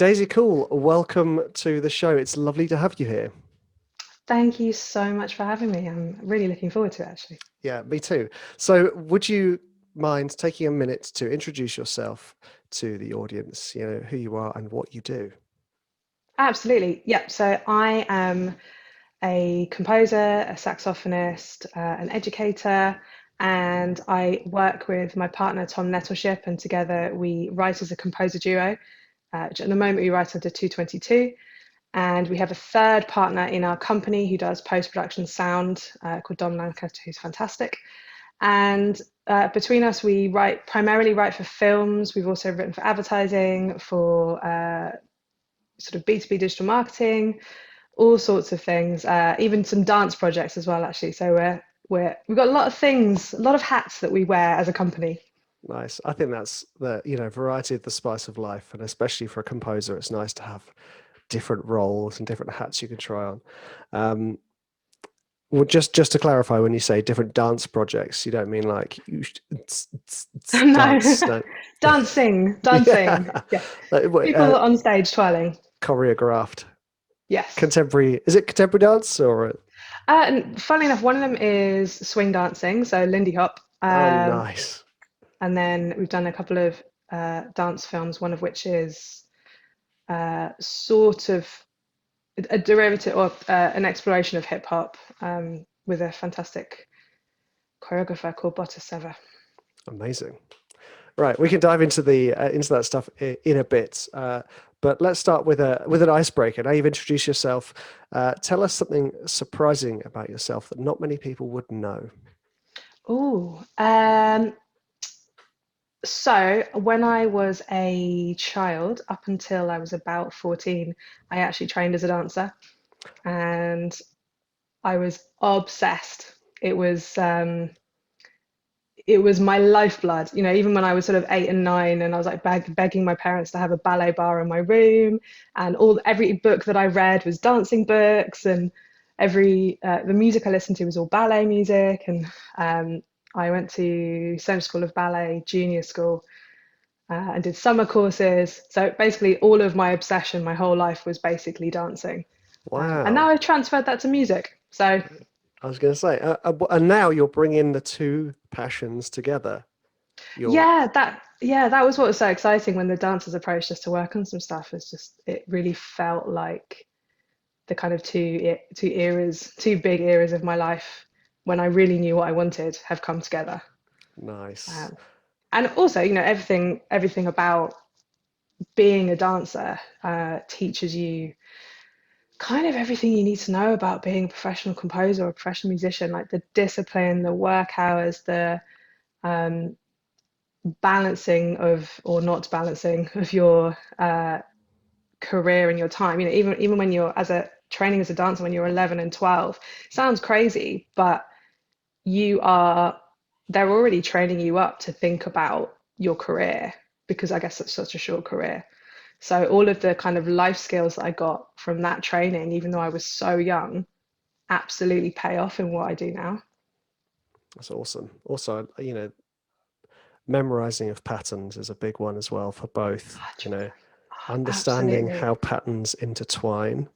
Daisy Coole, welcome to the show. It's lovely to have you here. Thank you so much for having me. I'm really looking forward to it, actually. Yeah, me too. So, would you mind taking a minute to introduce yourself to the audience, who you are and what you do? Absolutely. Yep. So I am a composer, a saxophonist, an educator, and I work with my partner, Tom Nettleship, and together we write as a composer duo, which at the moment we write under 222. And we have a third partner in our company who does post-production sound called Dom Lancaster, who's fantastic. And between us, we primarily write for films. We've also written for advertising, for sort of B2B digital marketing, all sorts of things, even some dance projects as well, actually. So we've got a lot of things, a lot of hats that we wear as a company. Nice. I think that's the, variety of the spice of life, and especially for a composer, it's nice to have different roles and different hats you can try on. Um, well, just to clarify, when you say different dance projects, you don't mean like dance, No, no. dancing. Yeah. Yeah, Wait, people on stage twirling. choreographed. Yes. Contemporary, is it contemporary dance or And funnily enough, one of them is swing dancing, so Lindy Hop. oh nice. And then we've done a couple of dance films, one of which is sort of a derivative or an exploration of hip hop with a fantastic choreographer called Bottaseva. Amazing. Right, we can dive into the into that stuff in a bit, but let's start with an icebreaker. Now you've introduced yourself. Tell us something surprising about yourself that not many people would know. Oh, so when I was a child, up until I was about 14, I actually trained as a dancer, and I was obsessed. It was my lifeblood. Even when I was sort of 8 and 9, and I was like begging my parents to have a ballet bar in my room, and every book that I read was dancing books, and every the music I listened to was all ballet music, and I went to Central School of Ballet, junior school, and did summer courses. So basically, all of my obsession, my whole life was basically dancing, and now Wow. I've transferred that to music. So I was going to say, and now you're bringing the two passions together. You're that was what was so exciting when the dancers approached us to work on some stuff. It's just it really felt like the kind of two big eras of my life when I really knew what I wanted have come together. nice. Um, and also, everything about being a dancer teaches you kind of everything you need to know about being a professional composer or a professional musician, like the discipline, the work hours, the um, balancing of or not balancing of your career and your time. Even when you're as a training as a dancer when you're 11 and 12, sounds crazy, but you are they're already training you up to think about your career because I guess it's such a short career. So all of the kind of life skills that I got from that training, even though I was so young, absolutely pay off in what I do now. That's awesome. Also, memorizing of patterns is a big one as well for both. Understanding Absolutely. how patterns intertwine.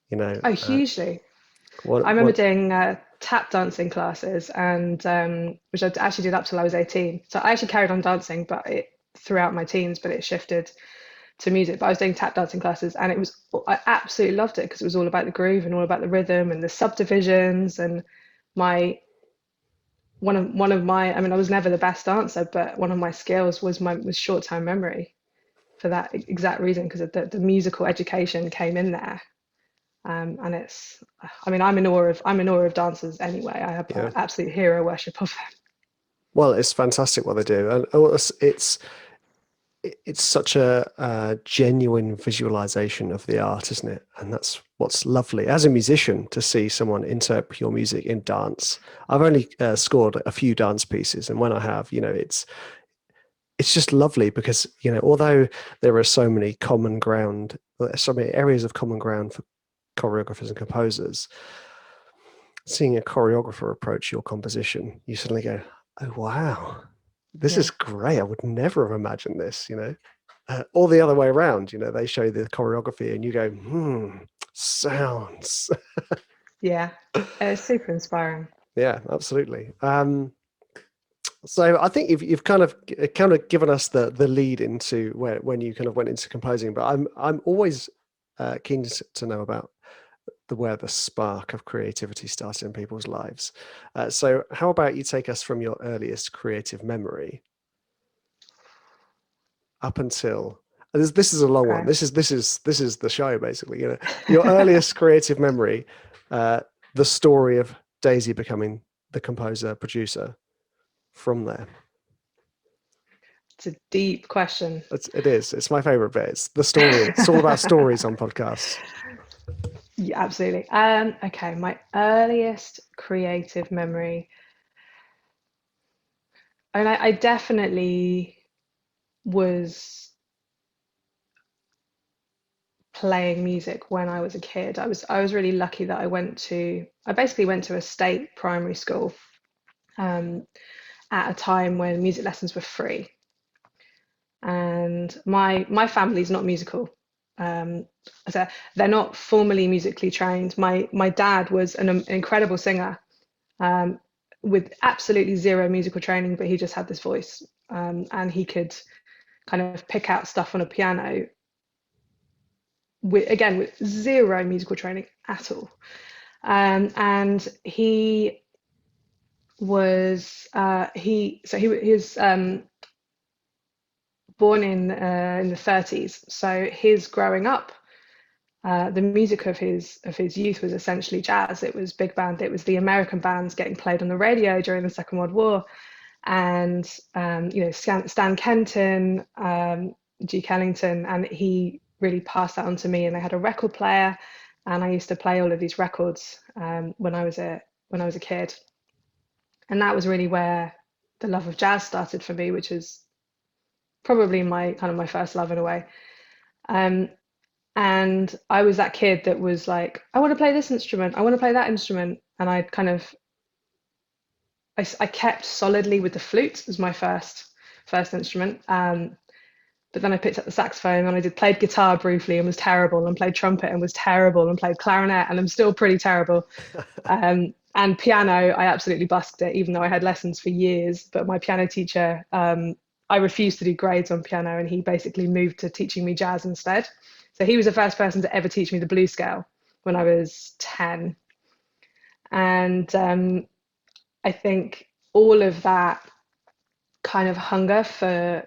You know, Oh, uh, hugely. I remember what doing tap dancing classes, and which I actually did up till I was 18. So I actually carried on dancing, but it throughout my teens, but it shifted to music. But I was doing tap dancing classes, and I absolutely loved it because it was all about the groove and all about the rhythm and the subdivisions. And my one of my, I mean, I was never the best dancer, but one of my skills was short term memory for that exact reason because the musical education came in there. And I mean, I'm in awe of dancers anyway. I have yeah. absolute hero worship of them. Well, it's fantastic what they do, and it's such a genuine visualization of the art, isn't it? And that's what's lovely as a musician to see someone interpret your music in dance. I've only scored a few dance pieces, and when I have, it's just lovely because although there are so many so many areas of common ground for choreographers and composers, seeing a choreographer approach your composition, you suddenly go, "Oh wow, this Yeah. is great! I would never have imagined this." or the other way around, they show the choreography and you go, sounds. Yeah, it's super inspiring. Yeah, absolutely. So I think you've kind of given us the lead into when you kind of went into composing, but I'm always keen to know about where the spark of creativity started in people's lives. So how about you take us from your earliest creative memory up until this is a long one. Okay. This is the show basically. Your earliest creative memory, the story of Daisy becoming the composer producer. From there, It's a deep question. it is. It's my favorite bit. It's the story. It's all about stories on podcasts. Yeah, absolutely. Okay, my earliest creative memory, and I definitely was playing music when I was a kid. I was really lucky that I basically went to a state primary school at a time when music lessons were free. And my family's not musical. So they're not formally musically trained. My dad was an incredible singer um, with absolutely zero musical training, but he just had this voice, and he could kind of pick out stuff on a piano with zero musical training at all. And he was he was born in the 30s. So his growing up, the music of his youth was essentially jazz. It was big band. It was the American bands getting played on the radio during the Second World War, and Stan Kenton, Duke Ellington, and he really passed that on to me. And they had a record player, and I used to play all of these records when I was a kid, and that was really where the love of jazz started for me, which is probably my first love in a way. Um, and I was that kid that was like, I want to play this instrument, I want to play that instrument, and I kept solidly with the flute as my first instrument. But then I picked up the saxophone and I played guitar briefly and was terrible, and played trumpet and was terrible, and played clarinet and I'm still pretty terrible. And piano, I absolutely busked it, even though I had lessons for years. But my piano teacher, I refused to do grades on piano, and he basically moved to teaching me jazz instead. So he was the first person to ever teach me the blues scale when I was 10. And I think all of that kind of hunger for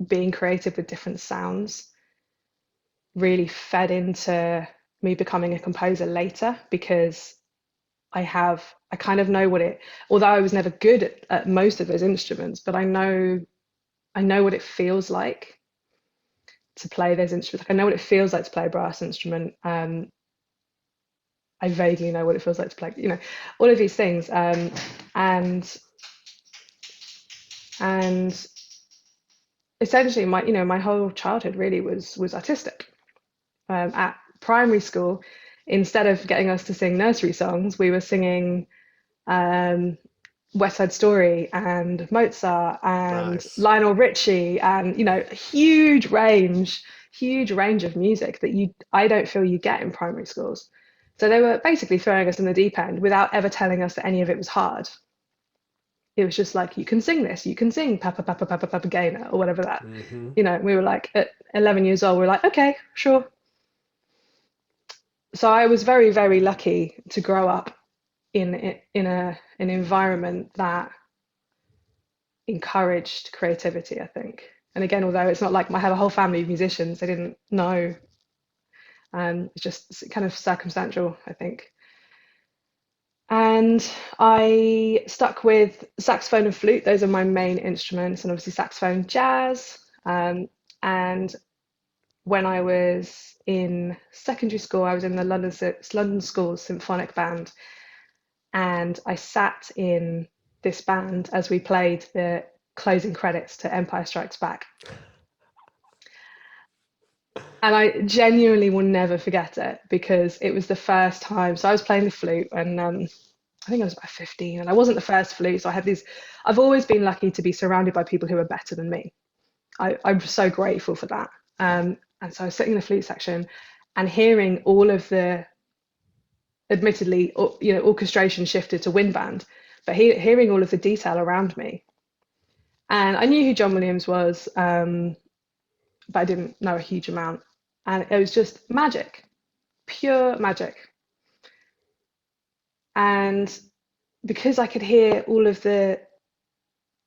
being creative with different sounds really fed into me becoming a composer later, because I kind of know although I was never good at most of those instruments, but I know what it feels like to play those instruments. Like, I know what it feels like to play a brass instrument. I vaguely know what it feels like to play, all of these things. And essentially my whole childhood really was artistic. At primary school, instead of getting us to sing nursery songs, we were singing West Side Story and Mozart and Nice. Lionel Richie, and a huge range of music that I don't feel you get in primary schools. So they were basically throwing us in the deep end without ever telling us that any of it was hard. It was just like, you can sing this, you can sing Papa Papa Papa Papagena or whatever that. Mm-hmm. We were like, at 11 years old, we were like, okay, sure. So I was very, very lucky to grow up in an environment that encouraged creativity, I think. And again, although it's not like I have a whole family of musicians, I didn't know. It's just kind of circumstantial, I think. And I stuck with saxophone and flute. Those are my main instruments, and obviously saxophone, jazz. And when I was in secondary school, I was in the London School Symphonic Band, and I sat in this band as we played the closing credits to Empire Strikes Back. And I genuinely will never forget it, because it was the first time. So I was playing the flute, and I think I was about 15, and I wasn't the first flute. So I've always been lucky to be surrounded by people who are better than me. I'm so grateful for that. And so I was sitting in the flute section and hearing all of the, admittedly, orchestration shifted to wind band, but hearing all of the detail around me. And I knew who John Williams was, but I didn't know a huge amount. And it was just magic, pure magic. And because I could hear all of the,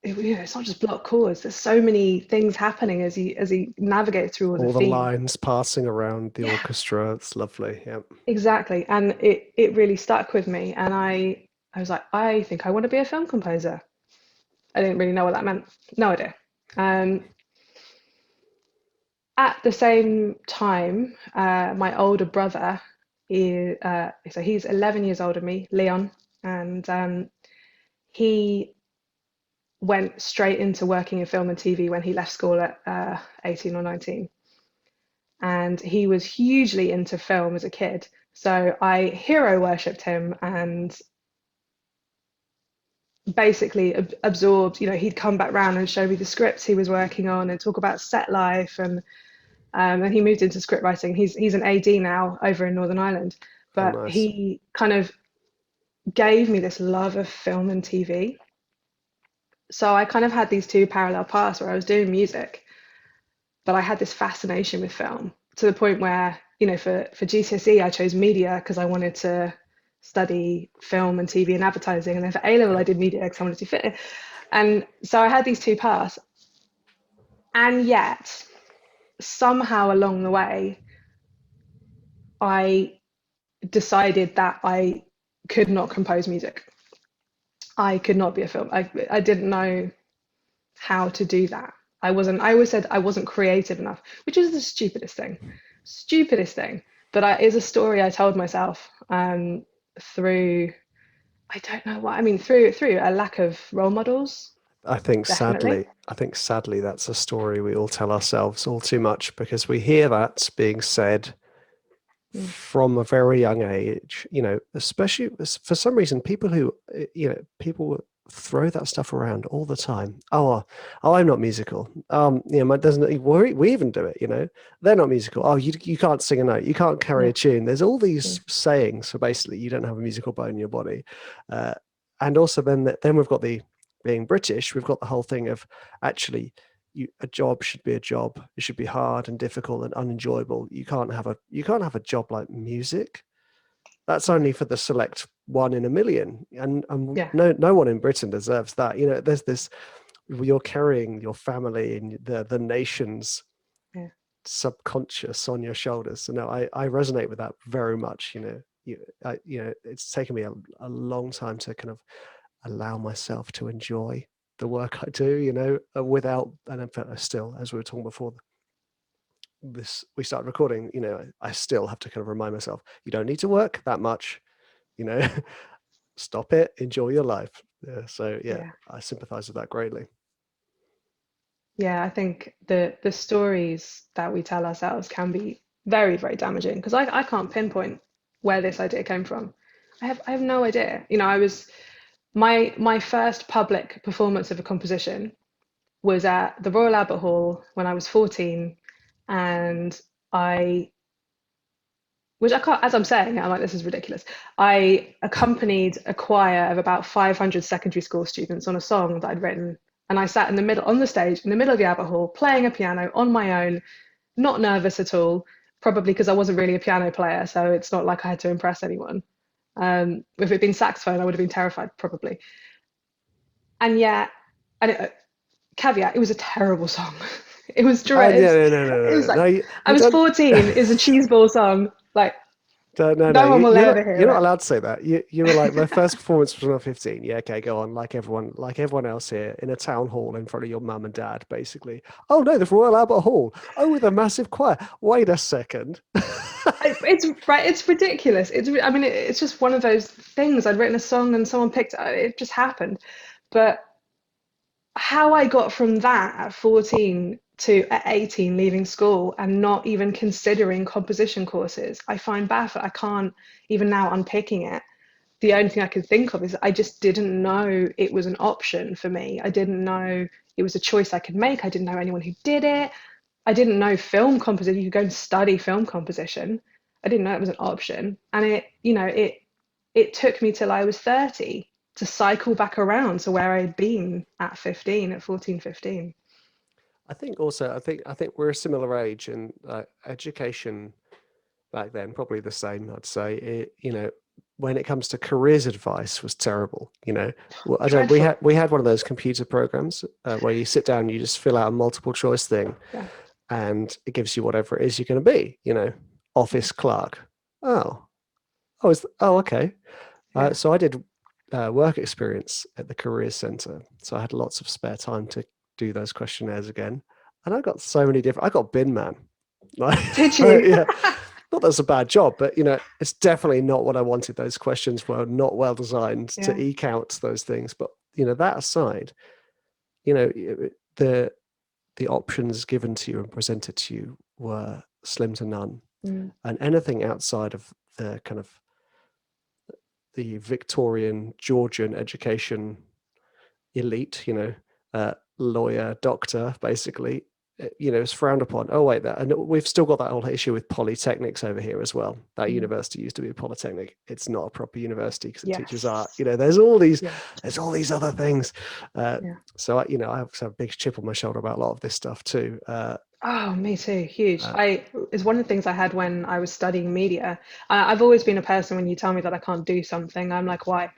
it's not just block chords. There's so many things happening as he navigates through all the All the themes. lines passing around the orchestra. It's lovely. Yeah. Exactly. And it really stuck with me. And I was like, I think I want to be a film composer. I didn't really know what that meant. No idea. At the same time, my older brother so he's 11 years older than me, Leon, and he went straight into working in film and TV when he left school at 18 or 19. And he was hugely into film as a kid. So I hero worshipped him and basically absorbed, he'd come back round and show me the scripts he was working on and talk about set life. And he moved into script writing. He's an AD now over in Northern Ireland. But nice. He kind of gave me this love of film and TV. So I kind of had these two parallel paths where I was doing music, but I had this fascination with film to the point where, for GCSE, I chose media because I wanted to study film and TV and advertising. And then for A-level, I did media because I wanted to fit. And so I had these two paths. And yet, somehow along the way, I decided that I could not compose music. I could not be a film. I didn't know how to do that. I always said I wasn't creative enough, which is the stupidest thing. But it's a story I told myself through, I don't know what, through a lack of role models. I think Definitely. sadly, that's a story we all tell ourselves all too much, because we hear that being said from a very young age, especially for some reason, people throw that stuff around all the time. Oh, I'm not musical. We even do it. They're not musical. Oh, you can't sing a note. You can't carry a tune. There's all these sayings. So basically, you don't have a musical bone in your body. And also, then we've got being British. We've got the whole thing of actually, a job should be a job. It should be hard and difficult and unenjoyable. You can't have a job like music. That's only for the select one in a million, and no one in Britain deserves that. There's this, you're carrying your family and the nation's subconscious on your shoulders. So no, I resonate with that very much. It's taken me a long time to kind of allow myself to enjoy the work I do, without, and in fact, I still, as we were talking before we started recording, I still have to kind of remind myself, you don't need to work that much, stop it, enjoy your life. I sympathize with that greatly. I think the stories that we tell ourselves can be very, very damaging, because I can't pinpoint where this idea came from. I have no idea. I was my first public performance of a composition was at the Royal Albert Hall when I was 14, and as I'm saying, I'm like, this is ridiculous. I accompanied a choir of about 500 secondary school students on a song that I'd written, and I sat on the stage in the middle of the Albert Hall, playing a piano on my own, not nervous at all, probably because I wasn't really a piano player, so it's not like I had to impress anyone. If it had been saxophone, I would have been terrified, probably. And yet, caveat, it was a terrible song. It was dreadful. No. It was like, I was 14. It's a cheeseball song. Like, no one will ever hear it. You're not allowed to say that. You were like, my first performance was when I was 15. Yeah, okay, go on. Like everyone else here, in a town hall in front of your mum and dad, basically. Oh no, the Royal Albert Hall. Oh, with a massive choir. Wait a second. It's ridiculous. It's just one of those things. I'd written a song and someone picked it. It just happened. But how I got from that at 14 to at 18 leaving school and not even considering composition courses, I find baffling. I can't, even now unpicking it, the only thing I could think of is I just didn't know it was an option for me. I didn't know it was a choice I could make. I didn't know anyone who did it. I didn't know film composition. You could go and study film composition. I didn't know it was an option. And it took me till I was 30 to cycle back around to where I'd been at 15, at 14, 15. I think also, I think we're a similar age, and education back then probably the same. I'd say when it comes to careers advice was terrible. Well, I don't. Dreadful. We had one of those computer programs where you sit down, and you just fill out a multiple choice thing, Yeah. and it gives you whatever it is you're going to be. Office clerk. Oh, okay. Yeah. So I did work experience at the careers center, so I had lots of spare time to do those questionnaires again, and I got so many different. I got bin man. Did you? Yeah. Not that's a bad job, but it's definitely not what I wanted. Those questions were not well designed to Yeah. eke out those things. But that aside, the options given to you and presented to you were slim to none. Mm. And anything outside of the kind of the Victorian Georgian education elite, lawyer, doctor, basically, is frowned upon. Oh wait, and we've still got that whole issue with polytechnics over here as well. That university used to be a polytechnic. It's not a proper university because it teaches art. There's all these other things. So I have a big chip on my shoulder about a lot of this stuff too. Oh, me too. Huge. It's one of the things I had when I was studying media. I've always been a person, when you tell me that I can't do something, I'm like, why?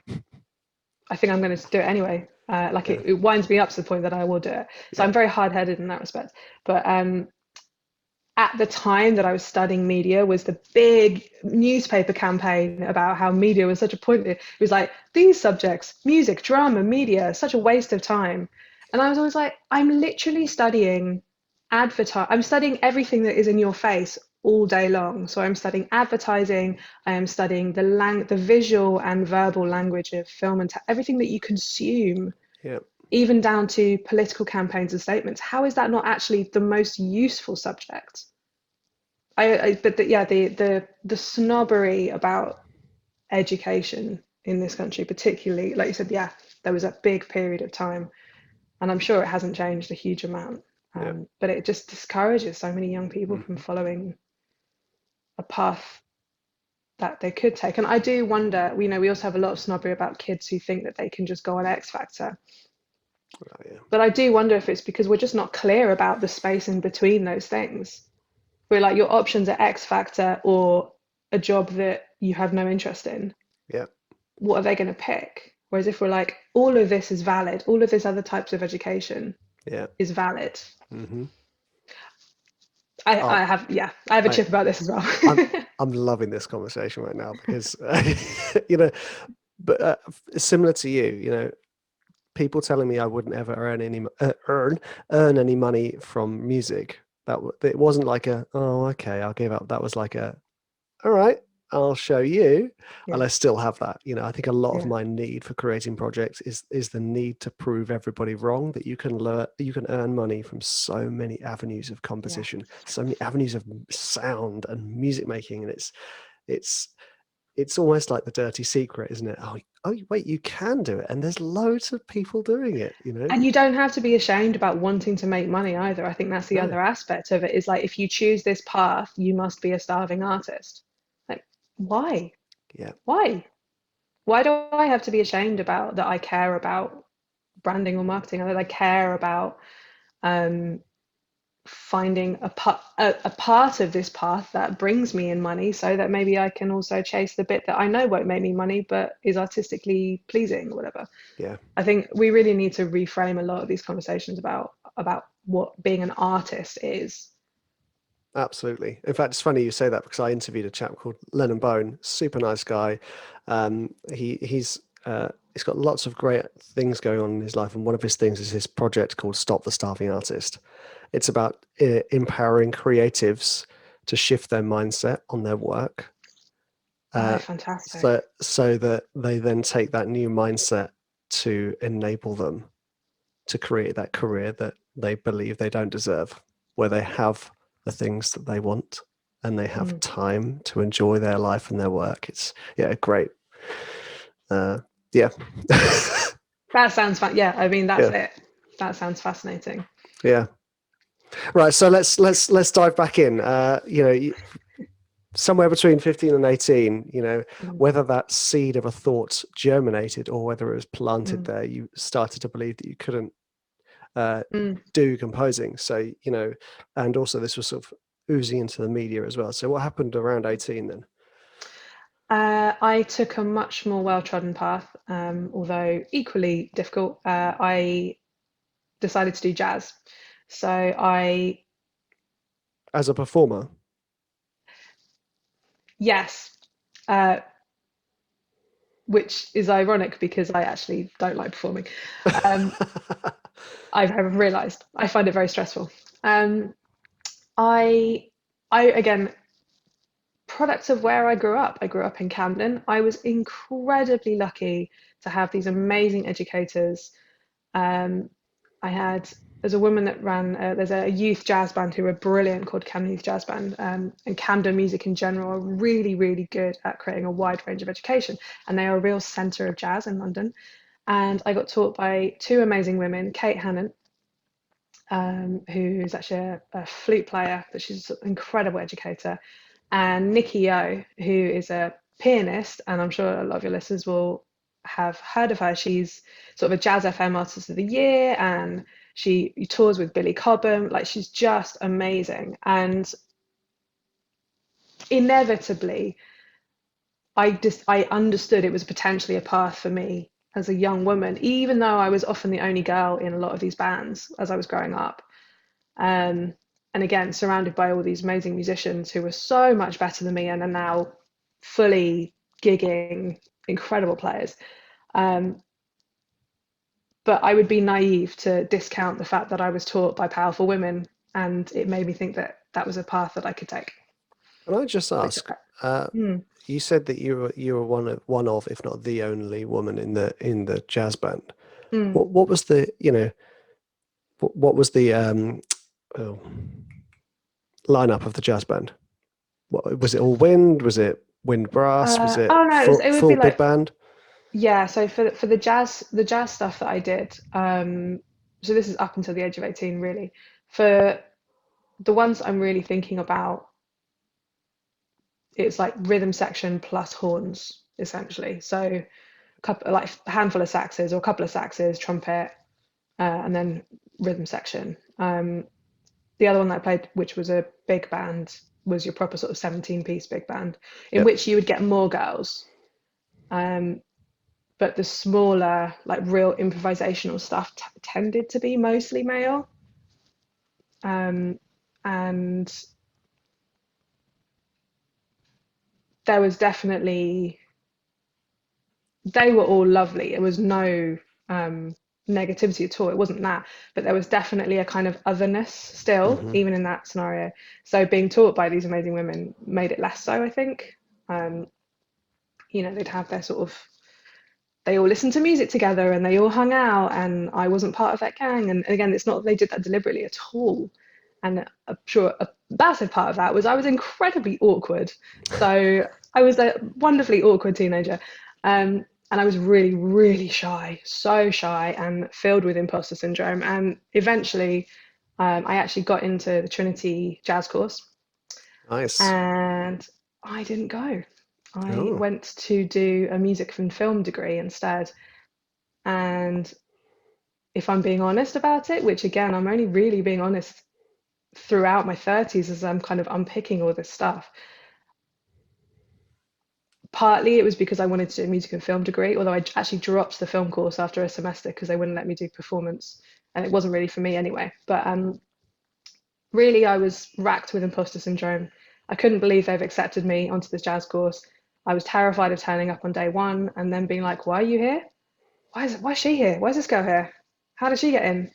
I think I'm going to do it anyway. It winds me up to the point that I will do it. So I'm very hard-headed in that respect. But at the time that I was studying media was the big newspaper campaign about how media was such a point. It was like, these subjects, music, drama, media, such a waste of time. And I was always like, I'm literally studying I'm studying everything that is in your face all day long. So I'm studying advertising, I am studying the visual and verbal language of film and everything that you consume, even down to political campaigns and statements. How is that not actually the most useful subject? The snobbery about education in this country, particularly, like you said, there was a big period of time, and I'm sure it hasn't changed a huge amount. But it just discourages so many young people from following a path that they could take. And I do wonder, we also have a lot of snobbery about kids who think that they can just go on X Factor. But I do wonder if it's because we're just not clear about the space in between those things. We're like, your options are X Factor or a job that you have no interest in. Yeah. What are they going to pick? Whereas if we're like, all of this is valid, all of this other types of education is valid. Mm-hmm. I have a chip about this as well. I'm loving this conversation right now because but similar to you, people telling me I wouldn't ever earn any money from music. It wasn't like oh okay, I'll give up. That was like all right, I'll show you. And I still have that. I think a lot of my need for creating projects is the need to prove everybody wrong, that you can earn money from so many avenues of composition, so many avenues of sound and music making. And it's almost like the dirty secret, isn't it? Oh wait, you can do it, and there's loads of people doing it, And you don't have to be ashamed about wanting to make money either. I think that's the other aspect of it, is like, if you choose this path, you must be a starving artist. Like, why? Why do I have to be ashamed about that? I care about branding or marketing, or that I care about finding a part of this path that brings me in money, so that maybe I can also chase the bit that I know won't make me money but is artistically pleasing or whatever. I think we really need to reframe a lot of these conversations about what being an artist is. Absolutely. In fact, it's funny you say that, because I interviewed a chap called Lennon Bone, super nice guy. He's got lots of great things going on in his life, and one of his things is his project called Stop the Starving Artist. It's about empowering creatives to shift their mindset on their work. Fantastic. So that they then take that new mindset to enable them to create that career that they believe they don't deserve, where they have the things that they want and they have time to enjoy their life and their work. It's great. That sounds fun. I mean, that's it. That sounds fascinating. Right. So let's dive back in. Somewhere between 15 and 18, Mm, whether that seed of a thought germinated or whether it was planted mm, there, you started to believe that you couldn't mm. do composing. So, and also this was sort of oozing into the media as well. So what happened around 18 then? I took a much more well-trodden path, although equally difficult. I decided to do jazz. So As a performer? yes, uh, which is ironic because I actually don't like performing. Um, I have realised I find it very stressful. Um, I, again, product of where I grew up. I grew up in Camden. I was incredibly lucky to have these amazing educators. Um, I had there's a woman that ran there's a youth jazz band who are brilliant called Camden Youth Jazz Band, and Camden Music in general are really good at creating a wide range of education, and they are a real centre of jazz in London. And I got taught by two amazing women, Kate Hannon, who's actually a flute player, but she's an incredible educator, and Nikki O, who is a pianist, and I'm sure a lot of your listeners will have heard of her. She's sort of a Jazz FM Artist of the Year, and she tours with Billy Cobham. Like, she's just amazing. And inevitably, I understood it was potentially a path for me as a young woman, even though I was often the only girl in a lot of these bands as I was growing up. Um, and again, surrounded by all these amazing musicians who were so much better than me and are now fully gigging, incredible players. Um, but I would be naive to discount the fact that I was taught by powerful women, and it made me think that that was a path that I could take. Can I just Which, ask, uh, mm, you said that you were one of, if not the only woman in the jazz band. mm. What was the, what was the oh, lineup of the jazz band? What was it? All wind? Was it wind brass? Was it Oh no, full it would be full big like, band? yeah. So for the jazz stuff that I did, so this is up until the age of 18, really. For the ones I'm really thinking about, it's like rhythm section plus horns essentially. So a couple, like a handful of saxes or a couple of saxes, trumpet, and then rhythm section. The other one that I played, which was a big band, was your proper sort of 17-piece big band, in Yep. which you would get more girls. Um, but the smaller, like real improvisational stuff tended to be mostly male. Um, and there was definitely, they were all lovely. It was no negativity at all. It wasn't that, but there was definitely a kind of otherness still, Hmm. even in that scenario. So being taught by these amazing women made it less so, I think. Um, they'd have their sort of, they all listened to music together and they all hung out, and I wasn't part of that gang. And again, it's not that they did that deliberately at all. And I'm sure a massive part of that was I was incredibly awkward. So I was a wonderfully awkward teenager. And I was really shy, so shy and filled with imposter syndrome. And eventually, I actually got into the Trinity jazz course, Nice. and I didn't go. I Oh. went to do a music and film degree instead. And if I'm being honest about it, which again, I'm only really being honest throughout my 30s as I'm kind of unpicking all this stuff. Partly it was because I wanted to do a music and film degree, although I actually dropped the film course after a semester because they wouldn't let me do performance, and it wasn't really for me anyway. But really, I was racked with imposter syndrome. I couldn't believe they've accepted me onto this jazz course. I was terrified of turning up on day one and then being like, "Why are you here? Why is she here? Why is this girl here? How did she get in?"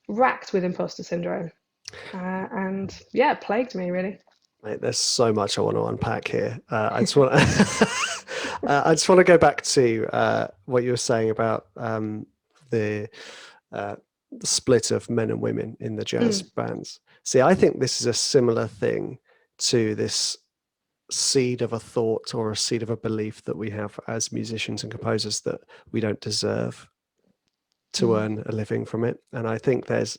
Racked with imposter syndrome, and yeah, it plagued me really. Mate, there's so much I want to unpack here. I just want I just want to go back to what you were saying about the uh, the split of men and women in the jazz Mm, bands. See, I think this is a similar thing to this seed of a thought or a seed of a belief that we have as musicians and composers that we don't deserve to mm, earn a living from it. And I think there's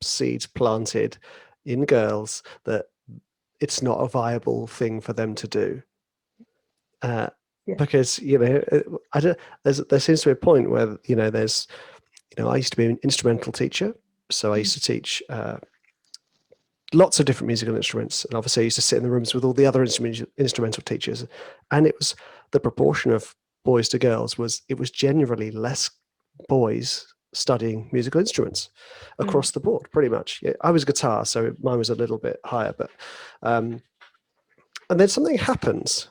seeds planted in girls that it's not a viable thing for them to do. Yeah. Because, you know, I don't, there seems to be a point where, you know, there's, you know, I used to be an instrumental teacher. So I used to teach lots of different musical instruments. And obviously I used to sit in the rooms with all the other instrumental teachers. And it was the proportion of boys to girls it was generally less boys studying musical instruments across the board, pretty much. Yeah, I was guitar, so mine was a little bit higher, but and then something happens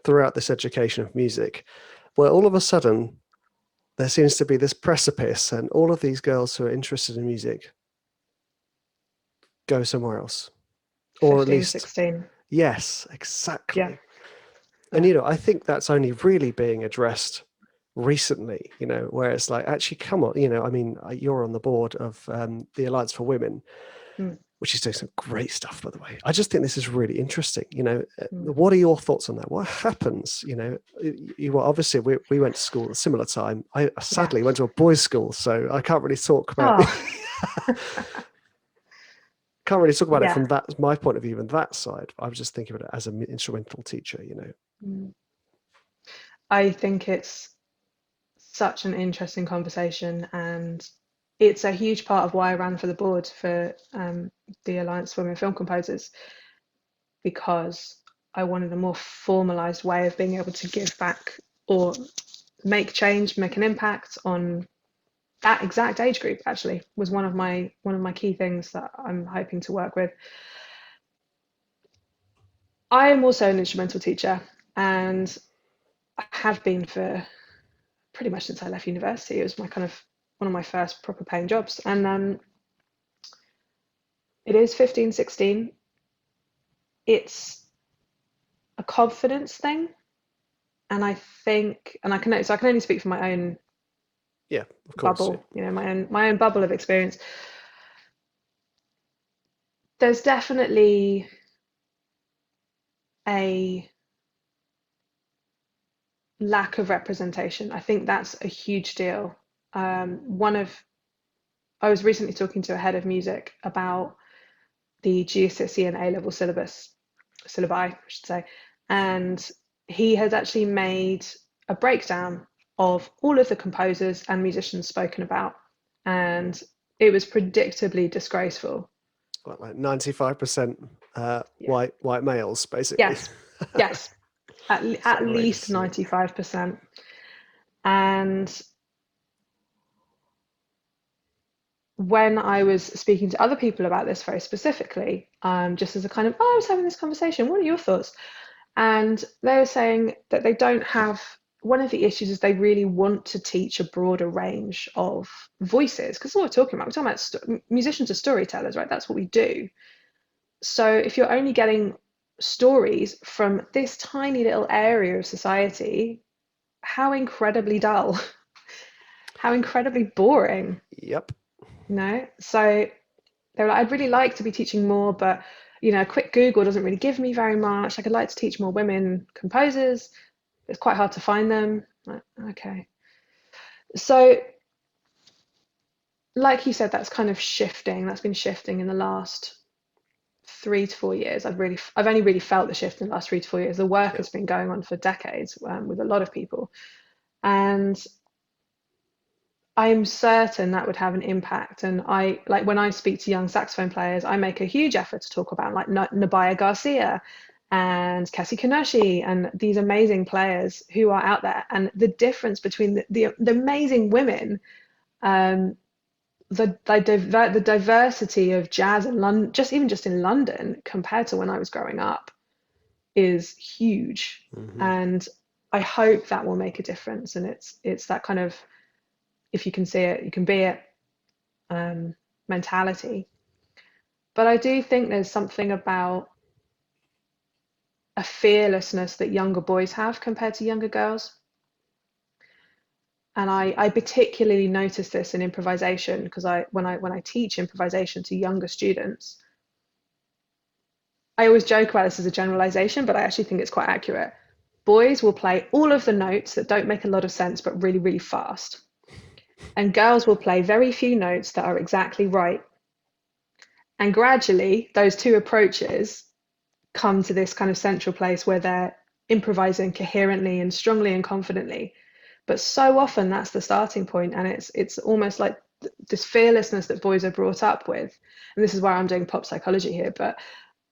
throughout this education of music where all of a sudden there seems to be this precipice, and all of these girls who are interested in music go somewhere else, or 15, at least 16. yes, exactly. Yeah. And you know, I think that's only really being addressed recently, you know, where it's like, actually, come on, you know, I mean, you're on the board of the Alliance for Women, which is doing some great stuff, by the way. I just think this is really interesting. You know, what are your thoughts on that? What happens? You know, you were obviously, we went to school at a similar time. I sadly went to a boys' school, so I can't really talk about can't really talk about it from that my point of view and that side. I was just thinking about it as an instrumental teacher, you know. I think it's such an interesting conversation, and it's a huge part of why I ran for the board for the Alliance for Women Film Composers, because I wanted a more formalized way of being able to give back or make change, make an impact on that exact age group. Actually, was one of my key things that I'm hoping to work with. I am also an instrumental teacher, and I have been for pretty much since I left university. It was my kind of one of my first proper paying jobs, and it is 15, 16. It's a confidence thing, and I think, and I can only speak for my own of course, bubble, you know, my own bubble of experience. There's definitely a lack of representation. I think that's a huge deal. I was recently talking to a head of music about the GCSE and A-level syllabi, I should say, and he had actually made a breakdown of all of the composers and musicians spoken about, and it was predictably disgraceful. What, like 95% white males, basically. Yes, at least 95%. And when I was speaking to other people about this very specifically, just as a kind of, I was having this conversation, what are your thoughts? And they were saying that they don't have, one of the issues is they really want to teach a broader range of voices, because what we're talking about musicians are storytellers, right? That's what we do. So if you're only getting stories from this tiny little area of society, how incredibly dull, how incredibly boring. Yep. You know, so they were like, I'd really like to be teaching more, but you know, a quick Google doesn't really give me very much. Like, I'd like to teach more women composers. It's quite hard to find them. Like, okay. So, like you said, that's kind of shifting. That's been shifting in the last 3 to 4 years. I've only really felt the shift in the last 3 to 4 years. The work has been going on for decades with a lot of people, and I'm certain that would have an impact. And I, like, when I speak to young saxophone players, I make a huge effort to talk about like Nabaya Garcia and Cassie Kanoshi and these amazing players who are out there, and the difference between the amazing women, the diversity of jazz in London, just in London compared to when I was growing up, is huge. And I hope that will make a difference. And it's that kind of, if you can see it, you can be it mentality. But I do think there's something about a fearlessness that younger boys have compared to younger girls. And I particularly notice this in improvisation, because when I teach improvisation to younger students, I always joke about this as a generalization, but I actually think it's quite accurate. Boys will play all of the notes that don't make a lot of sense, but really, really fast. And girls will play very few notes that are exactly right, And gradually, those two approaches come to this kind of central place where they're improvising coherently and strongly and confidently. But so often that's the starting point, and it's almost like this fearlessness that boys are brought up with. And this is why I'm doing pop psychology here. But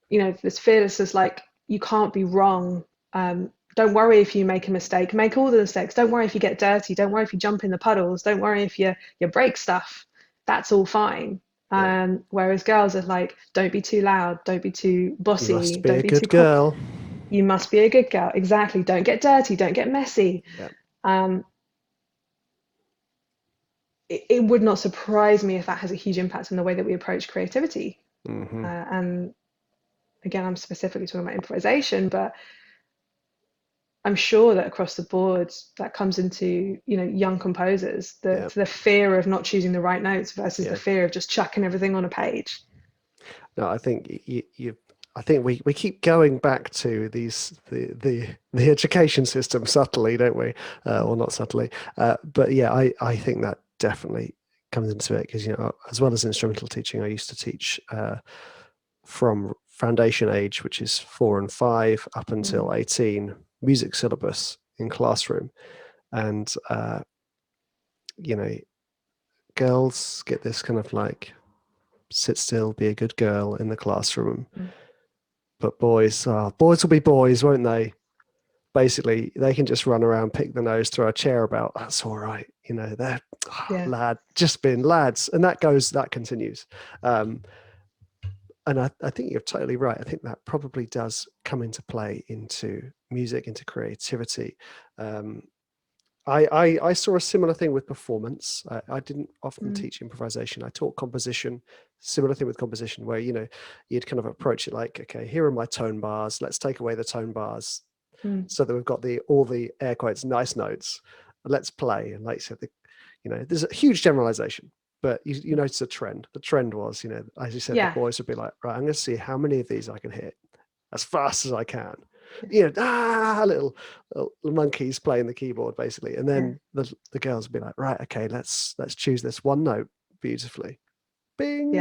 this fearlessness, like, you can't be wrong. Don't worry if you make a mistake. Make all the mistakes. Don't worry if you get dirty. Don't worry if you jump in the puddles. Don't worry if you break stuff. That's all fine. Whereas girls are like, don't be too loud. Don't be too You bossy. must be Don't a be too good girl. You must be a good girl. Exactly. Don't get dirty. Don't get messy. Yeah. It would not surprise me if that has a huge impact on the way that we approach creativity. Mm-hmm. And again, I'm specifically talking about improvisation, but I'm sure that across the board that comes into young composers, the fear of not choosing the right notes versus the fear of just chucking everything on a page. No, I think I think we keep going back to the education system subtly, don't we? Or not subtly, but yeah, I think that definitely comes into it because as well as instrumental teaching, I used to teach from foundation age, which is 4 and 5, up until 18, music syllabus in classroom, and girls get this kind of like sit still, be a good girl in the classroom. But boys will be boys, won't they? Basically, they can just run around, pick the nose, throw a chair about. That's all right. They're lad, just being lads. And that continues. And I think you're totally right. I think that probably does come into play into music, into creativity. I saw a similar thing with performance. I didn't often teach improvisation. I taught composition. Similar thing with composition, where you'd kind of approach it like, okay, here are my tone bars. Let's take away the tone bars, so that we've got all the air quotes nice notes. Let's play. And like you said, there's a huge generalization, but you notice a trend. The trend was, as you said, the boys would be like, right, I'm going to see how many of these I can hit as fast as I can. Little monkeys playing the keyboard basically, and then the girls would be like, right, okay, let's choose this one note beautifully, bing,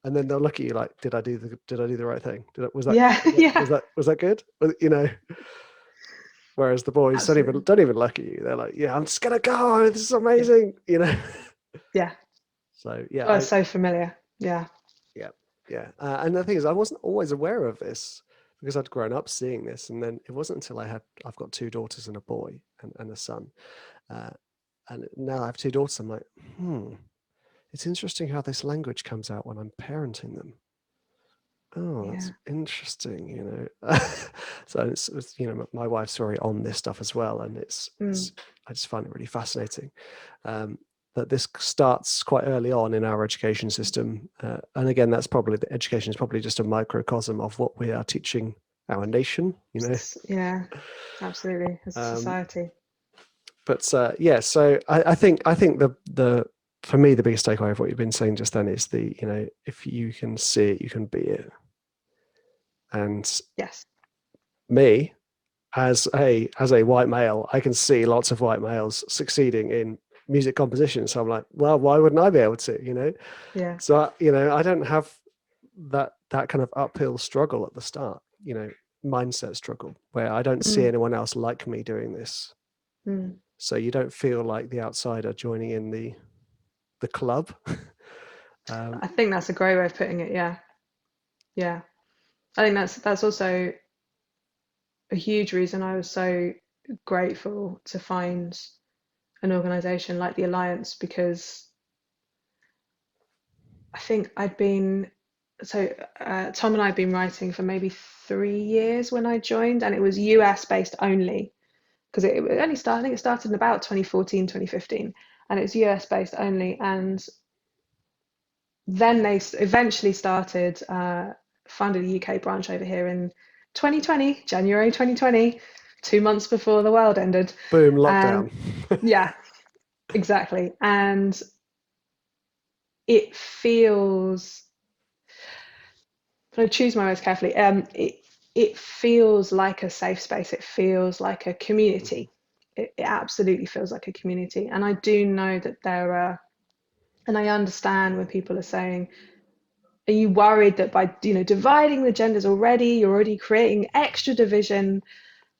and then they'll look at you like, did I do the right thing? Was that good? Whereas the boys don't even look at you. They're like, yeah, I'm just gonna go. This is amazing. So it's so familiar. Yeah. And the thing is, I wasn't always aware of this, because I'd grown up seeing this, and then it wasn't until I've got 2 daughters and a boy and a son, and now I have 2 daughters. I'm like, it's interesting how this language comes out when I'm parenting them. Oh, that's interesting, So it's my wife's very on this stuff as well, and it's I just find it really fascinating. That this starts quite early on in our education system. And again, the education is probably just a microcosm of what we are teaching our nation, Yeah, absolutely, as a society. But so I think for me, the biggest takeaway of what you've been saying just then is if you can see it, you can be it. And me, as a white male, I can see lots of white males succeeding in music composition. So I'm like, well, why wouldn't I be able to, So, I don't have that kind of uphill struggle at the start, mindset struggle, where I don't see anyone else like me doing this. So you don't feel like the outsider joining in the club. I think that's a great way of putting it. Yeah. I think that's also a huge reason I was so grateful to find an organization like the Alliance, because I think Tom and I had been writing for maybe 3 years when I joined, and it was US based only, because it only started, I think it started in about 2014, 2015, and it's US based only. And then they eventually funded a UK branch over here in January 2020, 2 months before the world ended. Boom, lockdown. Yeah, exactly. And it feels, I choose my words carefully, it feels like a safe space. It feels like a community. It absolutely feels like a community. And I do know that and I understand when people are saying, are you worried that by, dividing the genders already, you're already creating extra division?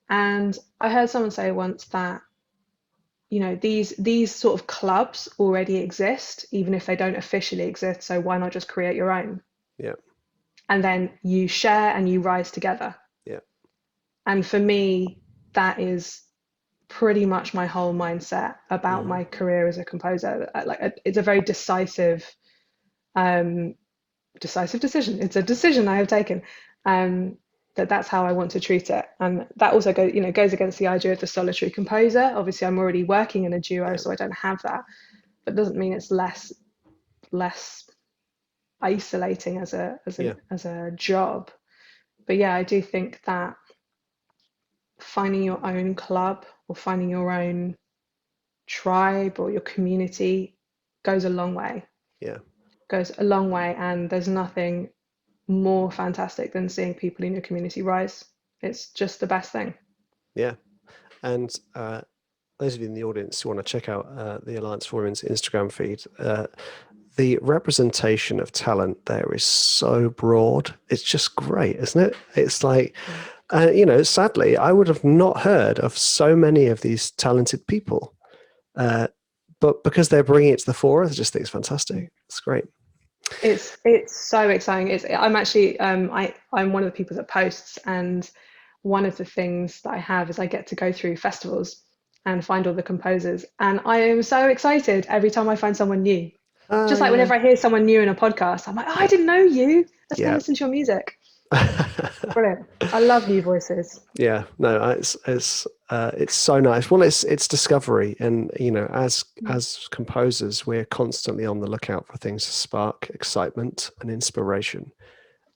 And I heard someone say once that, these sort of clubs already exist, even if they don't officially exist. So why not just create your own? Yeah. And then you share and you rise together. Yeah. And for me, that is pretty much my whole mindset about my career as a composer. It's a very decisive decision. It's a decision I have taken. That's how I want to treat it, and that also goes against the idea of the solitary composer. Obviously, I'm already working in a duo, so I don't have that, but it doesn't mean it's less isolating as a job. But yeah, I do think that finding your own club or finding your own tribe or your community goes a long way. Yeah. Goes a long way, and there's nothing more fantastic than seeing people in your community rise. It's just the best thing. Yeah. And those of you in the audience who want to check out the Alliance for Women's Instagram feed, the representation of talent there is so broad. It's just great, isn't it? It's like, sadly, I would have not heard of so many of these talented people. But because they're bringing it to the fore, I just think it's fantastic. It's great. It's so exciting. I'm actually I'm one of the people that posts, and one of the things that I have is I get to go through festivals and find all the composers, and I am so excited every time I find someone new. Just like whenever I hear someone new in a podcast, I'm like, I didn't know you. Let's go listen to your music. Brilliant. I love new voices. Yeah, no, it's so nice. Well, it's discovery, and as composers, we're constantly on the lookout for things to spark excitement and inspiration,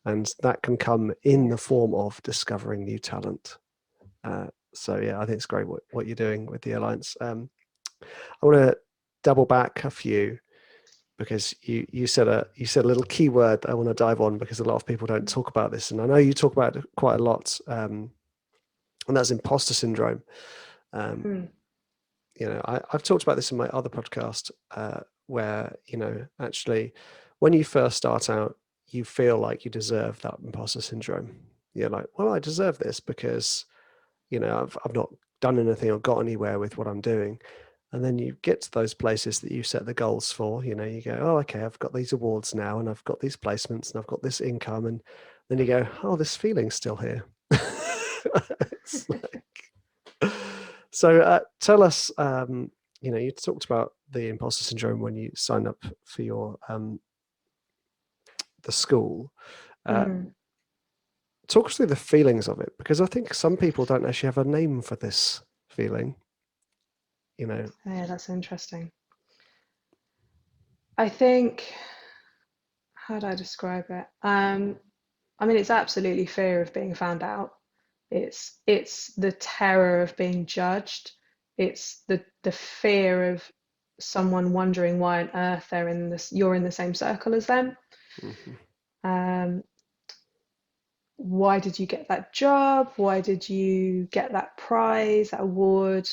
and that can come in the form of discovering new talent. So yeah, I think it's great what you're doing with the Alliance. I want to double back a few, because you said a little keyword that I want to dive on, because a lot of people don't talk about this, and I know you talk about it quite a lot, and that's imposter syndrome. I've talked about this in my other podcast, where actually, when you first start out, you feel like you deserve that imposter syndrome. You're like, well, I deserve this because I've not done anything or got anywhere with what I'm doing. And then you get to those places that you set the goals for, you go, oh, okay, I've got these awards now, and I've got these placements, and I've got this income. And then you go, oh, this feeling's still here. So tell us, you talked about the imposter syndrome when you signed up for your the school. Talk us through the feelings of it, because I think some people don't actually have a name for this feeling. Yeah, that's interesting. I think, how do I describe it? It's absolutely fear of being found out. It's the terror of being judged. It's the fear of someone wondering why on earth you're in the same circle as them. Why did you get that job? Why did you get that prize, that award?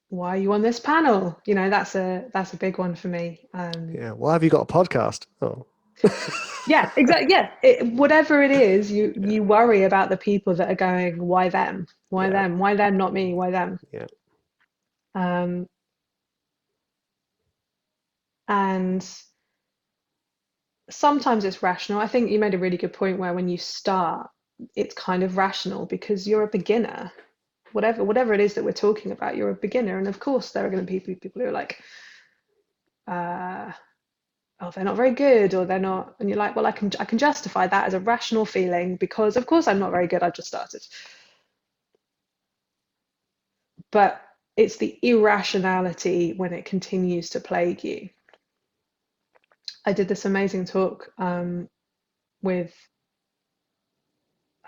Why are you on this panel? That's a big one for me. Why have you got a podcast? Oh. Yeah, exactly. Yeah, whatever it is, you worry about the people that are going, why them? Why them? Why them, not me? Why them? Yeah. And sometimes it's rational. I think you made a really good point where when you start, it's kind of rational because you're a beginner. Whatever it is that we're talking about, you're a beginner, and of course there are going to be people who are like, oh, they're not very good, or they're not, and you're like, well, I can justify that as a rational feeling because of course I'm not very good, I just started. But it's the irrationality when it continues to plague you. I did this amazing talk with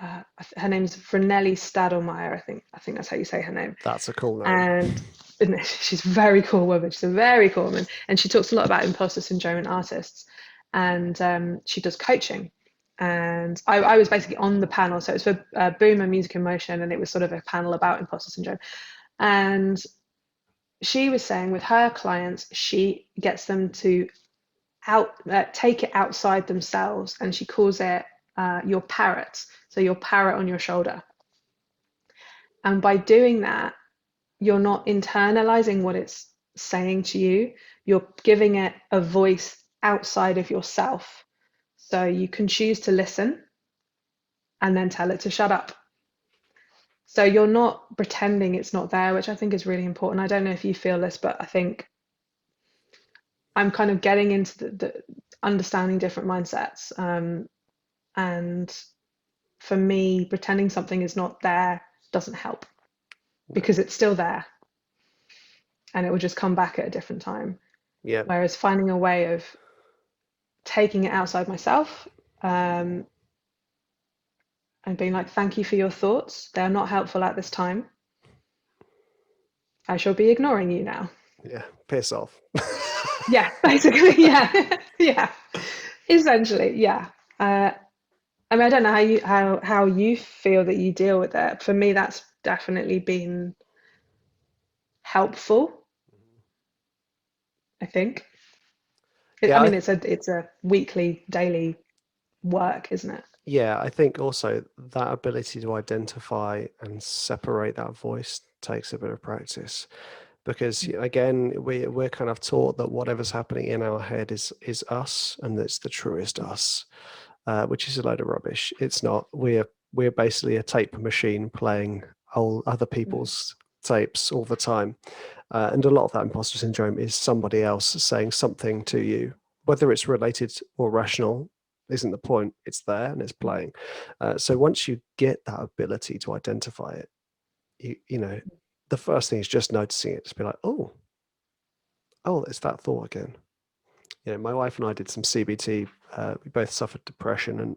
her name's Vernelli Stadelmeyer. I think that's how you say her name. That's a cool name. And she's a very cool woman. She's a very cool woman, and she talks a lot about imposter syndrome in artists. And she does coaching. And I was basically on the panel, so it was for Boom and Music in Motion, and it was sort of a panel about imposter syndrome. And she was saying with her clients, she gets them to take it outside themselves, and she calls it your parrot. So your parrot on your shoulder. And by doing that, you're not internalizing what it's saying to you. You're giving it a voice outside of yourself. So you can choose to listen and then tell it to shut up. So you're not pretending it's not there, which I think is really important. I don't know if you feel this, but I think I'm kind of getting into the understanding different mindsets. And for me, pretending something is not there doesn't help, because it's still there and it will just come back at a different time. Yeah. Whereas finding a way of taking it outside myself, and being like, thank you for your thoughts. They're not helpful at this time. I shall be ignoring you now. Yeah. Piss off. Yeah, basically. Yeah. Yeah. Essentially. Yeah. I mean, I don't know how you feel that you deal with it. For me, that's definitely been helpful, I think. Yeah. I mean, it's a weekly, daily work, isn't it? Yeah, I think also that ability to identify and separate that voice takes a bit of practice, because again, we're kind of taught that whatever's happening in our head is us, and it's the truest us, which is a load of rubbish. It's not. We're basically a tape machine playing other people's tapes all the time, and a lot of that imposter syndrome is somebody else saying something to you, whether it's related or rational isn't the point. It's there and it's playing. So once you get that ability to identify it, you know, the first thing is just noticing it. Just be like, oh, it's that thought again. You know, my wife and I did some CBT. We both suffered depression,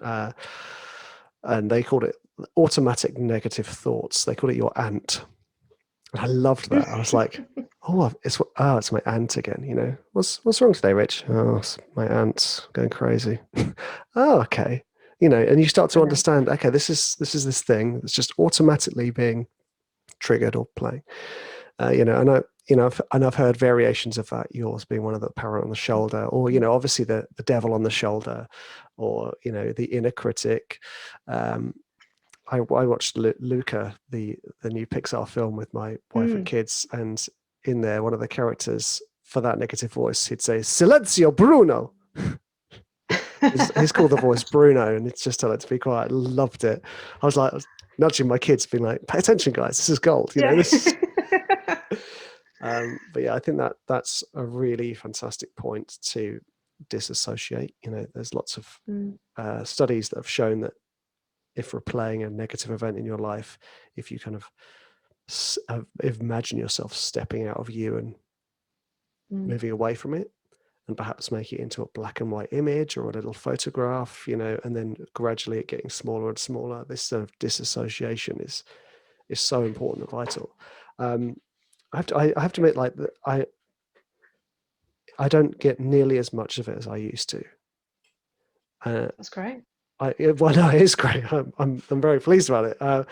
and they called it automatic negative thoughts. They called it your ant. And I loved that. I was like, it's my aunt again. You know, what's wrong today, Rich? Oh, it's my aunt's going crazy. Oh, okay. You know, and you start to understand. Okay, this is this thing that's just automatically being triggered or playing. You know, and I've heard variations of that. Yours being one of the parrot on the shoulder, or you know, obviously the devil on the shoulder, or you know, the inner critic. I watched Luca, the new Pixar film, with my wife and kids, and in there, one of the characters for that negative voice, he'd say "Silenzio, Bruno." He's called the voice Bruno, and it's just tell it to be quiet. I loved it. I was nudging my kids, being like, "Pay attention, guys! This is gold." You know this. But yeah, I think that's a really fantastic point to disassociate. You know, there's lots of studies that have shown that if replaying a negative event in your life, if you kind of imagine yourself stepping out of you and moving away from it, and perhaps make it into a black and white image or a little photograph, you know, and then gradually it getting smaller and smaller, this sort of disassociation is so important and vital. I have to admit, like, I don't get nearly as much of it as I used to. That's great. Well, no, it is great. I'm very pleased about it,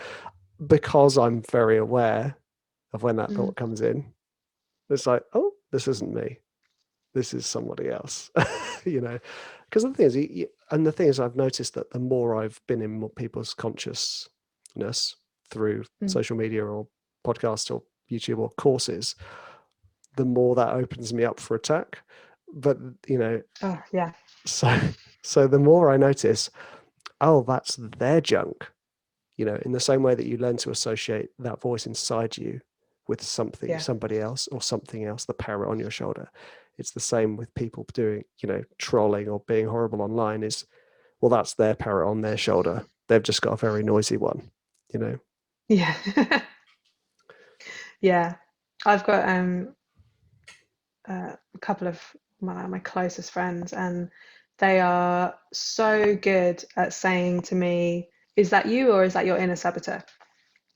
because I'm very aware of when that thought comes in. It's like, oh, this isn't me. This is somebody else. You know, because the thing is, I've noticed that the more I've been in more people's consciousness through social media or podcasts or YouTube or courses, the more that opens me up for attack. But you know, oh yeah. So the more I notice, oh, that's their junk. You know, in the same way that you learn to associate that voice inside you with something, somebody else, or something else, the parrot on your shoulder. It's the same with people doing, you know, trolling or being horrible online. Is, well, that's their parrot on their shoulder. They've just got a very noisy one, you know. Yeah. Yeah. I've got a couple of my closest friends, and they are so good at saying to me, is that you, or is that your inner saboteur?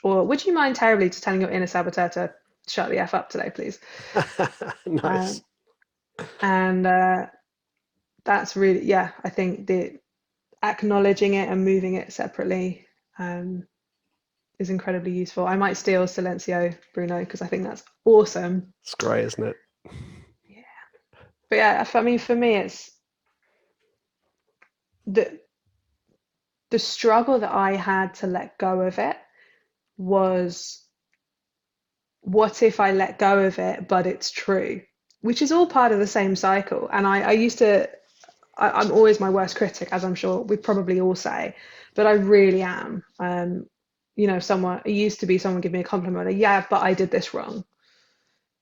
Or would you mind terribly just telling your inner saboteur to shut the F up today, please? Nice. And that's really, yeah, I think the acknowledging it and moving it separately is incredibly useful. I might steal Silencio, Bruno, because I think that's awesome. It's great, isn't it? Yeah. But yeah, I mean, for me, it's the the struggle that I had to let go of it was, what if I let go of it, but it's true? Which is all part of the same cycle. And I used to, I'm always my worst critic, as I'm sure we probably all say, but I really am. Someone, it used to be someone give me a compliment, like, yeah, but I did this wrong.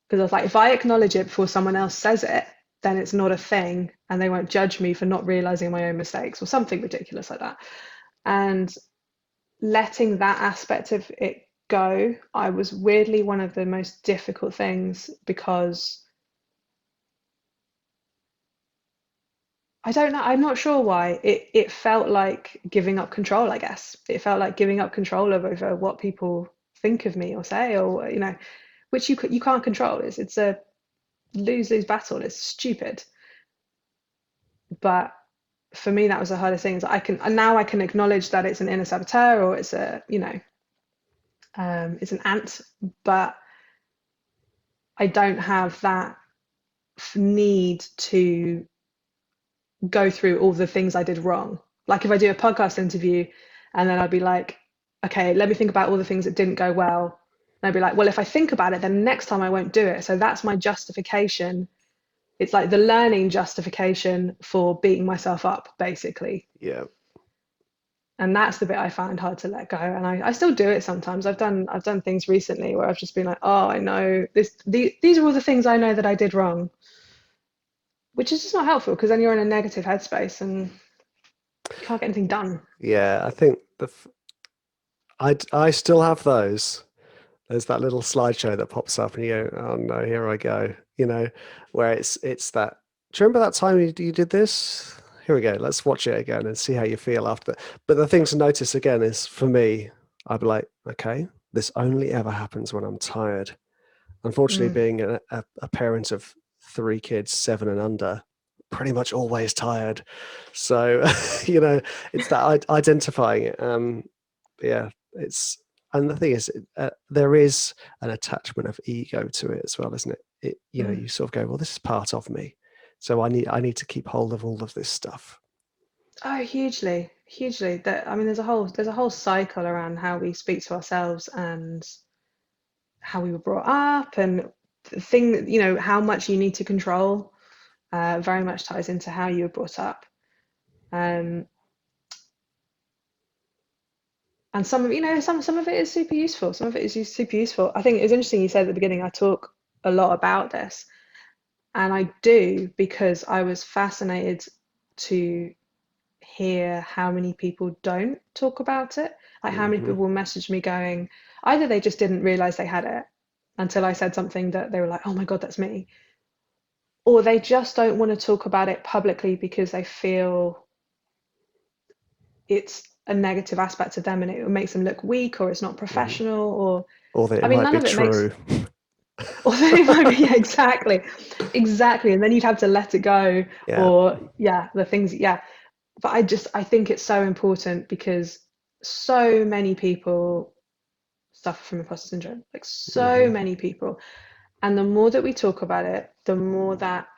Because I was like, if I acknowledge it before someone else says it, then it's not a thing, and they won't judge me for not realizing my own mistakes or something ridiculous like that. And letting that aspect of it go, I was weirdly one of the most difficult things, because I don't know, I'm not sure why. It felt like giving up control, I guess. It felt like giving up control over what people think of me or say, or which you can't control. It's a lose-lose battle. It's stupid. But for me, that was the hardest thing. Is I can acknowledge that it's an inner saboteur, or it's it's an ant, but I don't have that need to go through all the things I did wrong. Like if I do a podcast interview and then I'd be like, okay, let me think about all the things that didn't go well. And I'd be like, well, if I think about it, then next time I won't do it. So that's my justification. It's like the learning justification for beating myself up, basically. Yeah. And that's the bit I find hard to let go. And I still do it sometimes. I've done things recently where I've just been like, oh, I know these are all the things I know that I did wrong, which is just not helpful, because then you're in a negative headspace and you can't get anything done. Yeah, I think I still have those. There's that little slideshow that pops up and you go, oh no, here I go, where it's that, do you remember that time you did this? Here we go, let's watch it again and see how you feel after. But the thing to notice again is, for me, I'd be like, okay, this only ever happens when I'm tired. Unfortunately, Mm. being a parent of 3 kids, 7 and under, pretty much always tired. So, it's that identifying it. Yeah, and the thing is, there is an attachment of ego to it as well, isn't it? You sort of go, well, this is part of me, so I need to keep hold of all of this stuff. Oh, hugely, hugely. There's a whole cycle around how we speak to ourselves and how we were brought up, and the thing that, how much you need to control, very much ties into how you were brought up. Um, and some of it is super useful. Some of it is super useful. I think it's interesting you said at the beginning I talk a lot about this, and I do because I was fascinated to hear how many people don't talk about it. Like how many Hmm. people will message me going, either they just didn't realize they had it until I said something that they were like, oh my God, that's me. Or they just don't want to talk about it publicly because they feel it's a negative aspect of them and it makes them look weak, or it's not Hmm. professional, or Or that I it mean, might none be of it makes, true. or then it might be, yeah, exactly, exactly. And then you'd have to let it go, Yeah. or yeah, the things, yeah. But I think it's so important because so many people suffer from imposter syndrome, like so Hmm. many people. And the more that we talk about it, the more that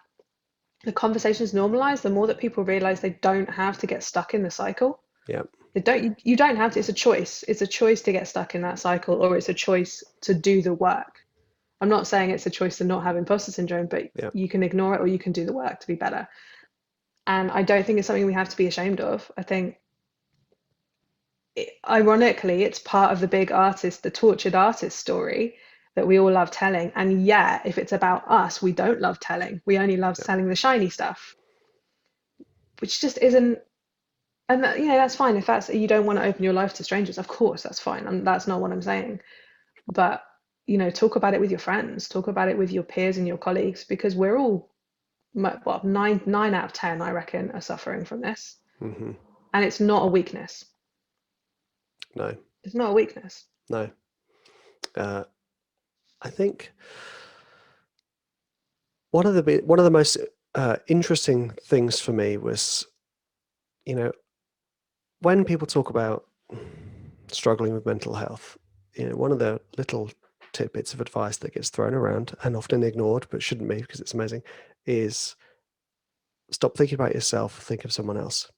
the conversations normalize, the more that people realize they don't have to get stuck in the cycle. Yeah. You don't have to. It's a choice. It's a choice to get stuck in that cycle, or it's a choice to do the work. I'm not saying it's a choice to not have imposter syndrome, but Yeah. you can ignore it or you can do the work to be better. And I don't think it's something we have to be ashamed of. I think ironically, it's part of the big artist, the tortured artist story that we all love telling. And yeah, if it's about us, we don't love telling. We only love Yeah. selling the shiny stuff, which just isn't. And that's fine if that's you don't want to open your life to strangers. Of course, that's fine. And that's not what I'm saying. But talk about it with your friends, talk about it with your peers and your colleagues, because we're all, well, nine out of 10, I reckon, are suffering from this, Hmm. and it's not a weakness. No. It's not a weakness. No. Uh, I think one of the most interesting things for me was, you know, when people talk about struggling with mental health, one of the little tidbits of advice that gets thrown around and often ignored, but shouldn't be because it's amazing, is stop thinking about yourself, think of someone else.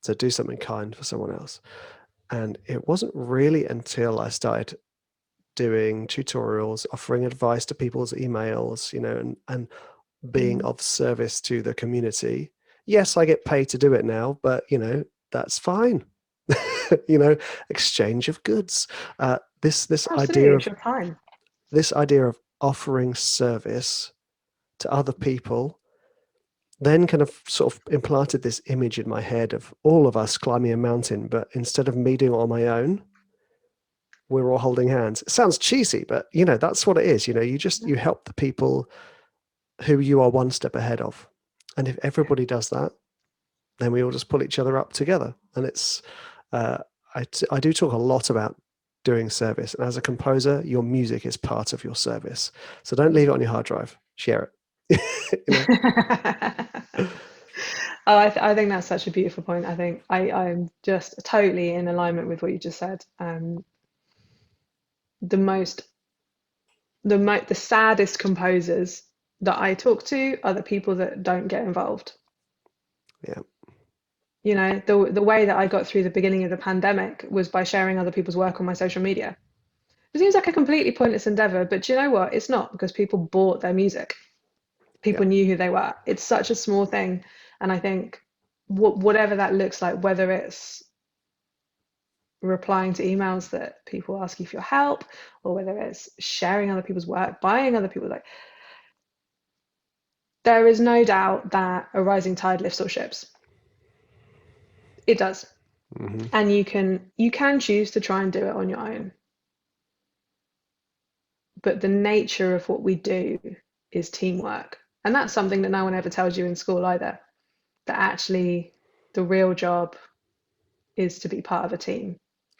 to do something kind for someone else. And it wasn't really until I started doing tutorials, offering advice to people's emails, and being of service to the community. Yes, I get paid to do it now, but that's fine. Exchange of goods. This Absolutely, idea it's of your time. offering service to other people then kind of sort of implanted this image in my head of all of us climbing a mountain, but instead of me doing it on my own, we're all holding hands. It sounds cheesy, but that's what it is. You help the people who you are one step ahead of. And if everybody does that, then we all just pull each other up together. And it's, I do talk a lot about doing service. And as a composer, your music is part of your service. So don't leave it on your hard drive, share it. Oh, I think that's such a beautiful point. I think I'm just totally in alignment with what you just said. The most the saddest composers that I talk to are the people that don't get involved. Yeah. The way that I got through the beginning of the pandemic was by sharing other people's work on my social media. It seems like a completely pointless endeavor, but do you know what? It's not, because people bought their music. Yeah. People knew who they were. It's such a small thing. And I think whatever that looks like, whether it's replying to emails that people ask you for your help, or whether it's sharing other people's work, buying other people's, like, there is no doubt that a rising tide lifts all ships. It does. Mm-hmm. And you can choose to try and do it on your own. But the nature of what we do is teamwork. And that's something that no one ever tells you in school either. That actually the real job is to be part of a team.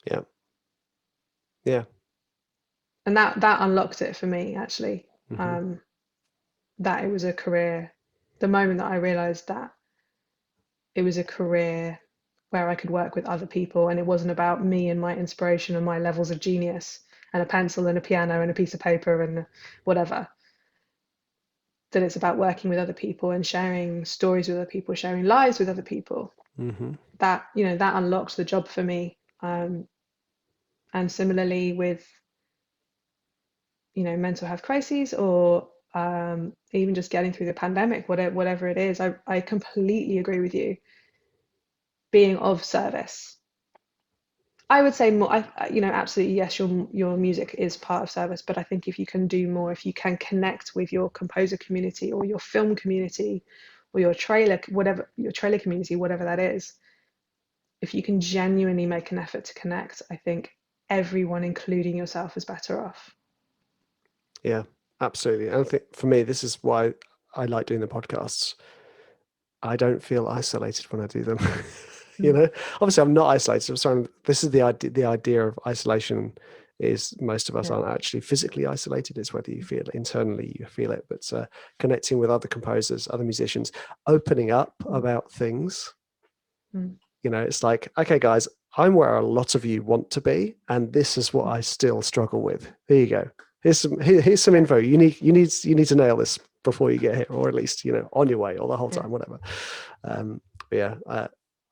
Yeah. Yeah. And that unlocked it for me, actually. Mm-hmm. That it was a career. The moment that I realized that it was a career where I could work with other people, and it wasn't about me and my inspiration and my levels of genius and a pencil and a piano and a piece of paper and whatever. That it's about working with other people and sharing stories with other people, sharing lives with other people. Mm-hmm. That unlocked the job for me. And similarly with mental health crises, or even just getting through the pandemic, whatever it is, I completely agree with you. Being of service, I would say more. Absolutely, yes. Your music is part of service, but I think if you can do more, if you can connect with your composer community or your film community or your trailer community, whatever that is, if you can genuinely make an effort to connect, I think everyone, including yourself, is better off. Yeah, absolutely. And I think for me, this is why I like doing the podcasts. I don't feel isolated when I do them. Obviously I'm not isolated. I'm sorry. This is the idea of isolation is most of us Yeah. aren't actually physically isolated. It's whether you feel it internally, you feel it, but connecting with other composers, other musicians, opening up about things. Mm. It's like, okay, guys, I'm where a lot of you want to be, and this is what I still struggle with. There you go. Here's some info. You need to nail this before you get here, or at least on your way, or the whole time, whatever.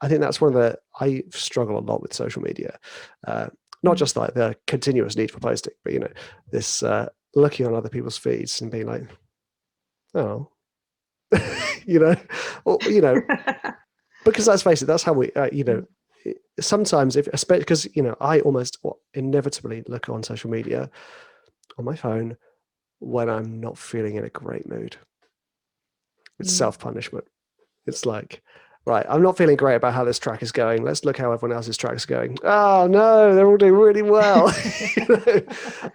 I think that's I struggle a lot with social media, not just like the continuous need for posting, but this looking on other people's feeds and being like, oh, or, because let's face it, that's how we, sometimes especially because I almost inevitably look on social media on my phone when I'm not feeling in a great mood. It's self-punishment. It's like, right, I'm not feeling great about how this track is going. Let's look how everyone else's track is going. Oh no, they're all doing really well.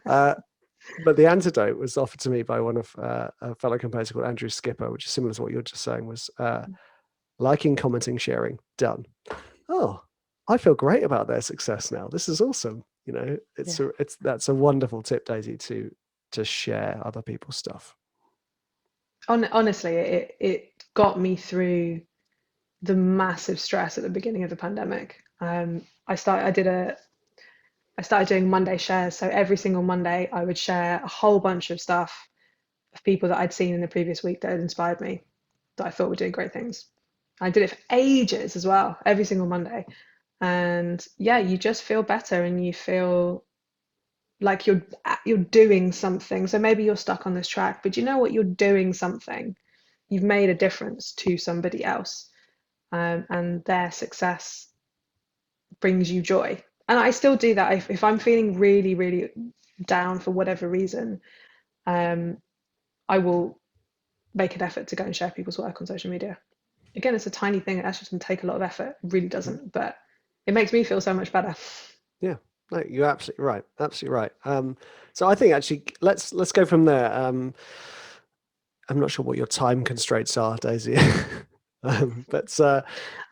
But the antidote was offered to me by one of a fellow composer called Andrew Skipper, which is similar to what you're just saying, was liking, commenting, sharing, done. Oh, I feel great about their success now. This is awesome. That's a wonderful tip, Daisy, to share other people's stuff. Honestly, it got me through the massive stress at the beginning of the pandemic. I started doing Monday shares. So every single Monday, I would share a whole bunch of stuff of people that I'd seen in the previous week that had inspired me, that I thought were doing great things. I did it for ages as well, every single Monday. And yeah, you just feel better and you feel like you're doing something. So maybe you're stuck on this track, but you know what? You're doing something. You've made a difference to somebody else, and their success brings you joy. And I still do that if I'm feeling really, really down for whatever reason. I will make an effort to go and share people's work on social media. Again, it's a tiny thing. It actually doesn't take a lot of effort. It really doesn't, but it makes me feel so much better. Yeah, no, you're absolutely right. Absolutely right. So I think actually let's go from there. I'm not sure what your time constraints are, Daisy. But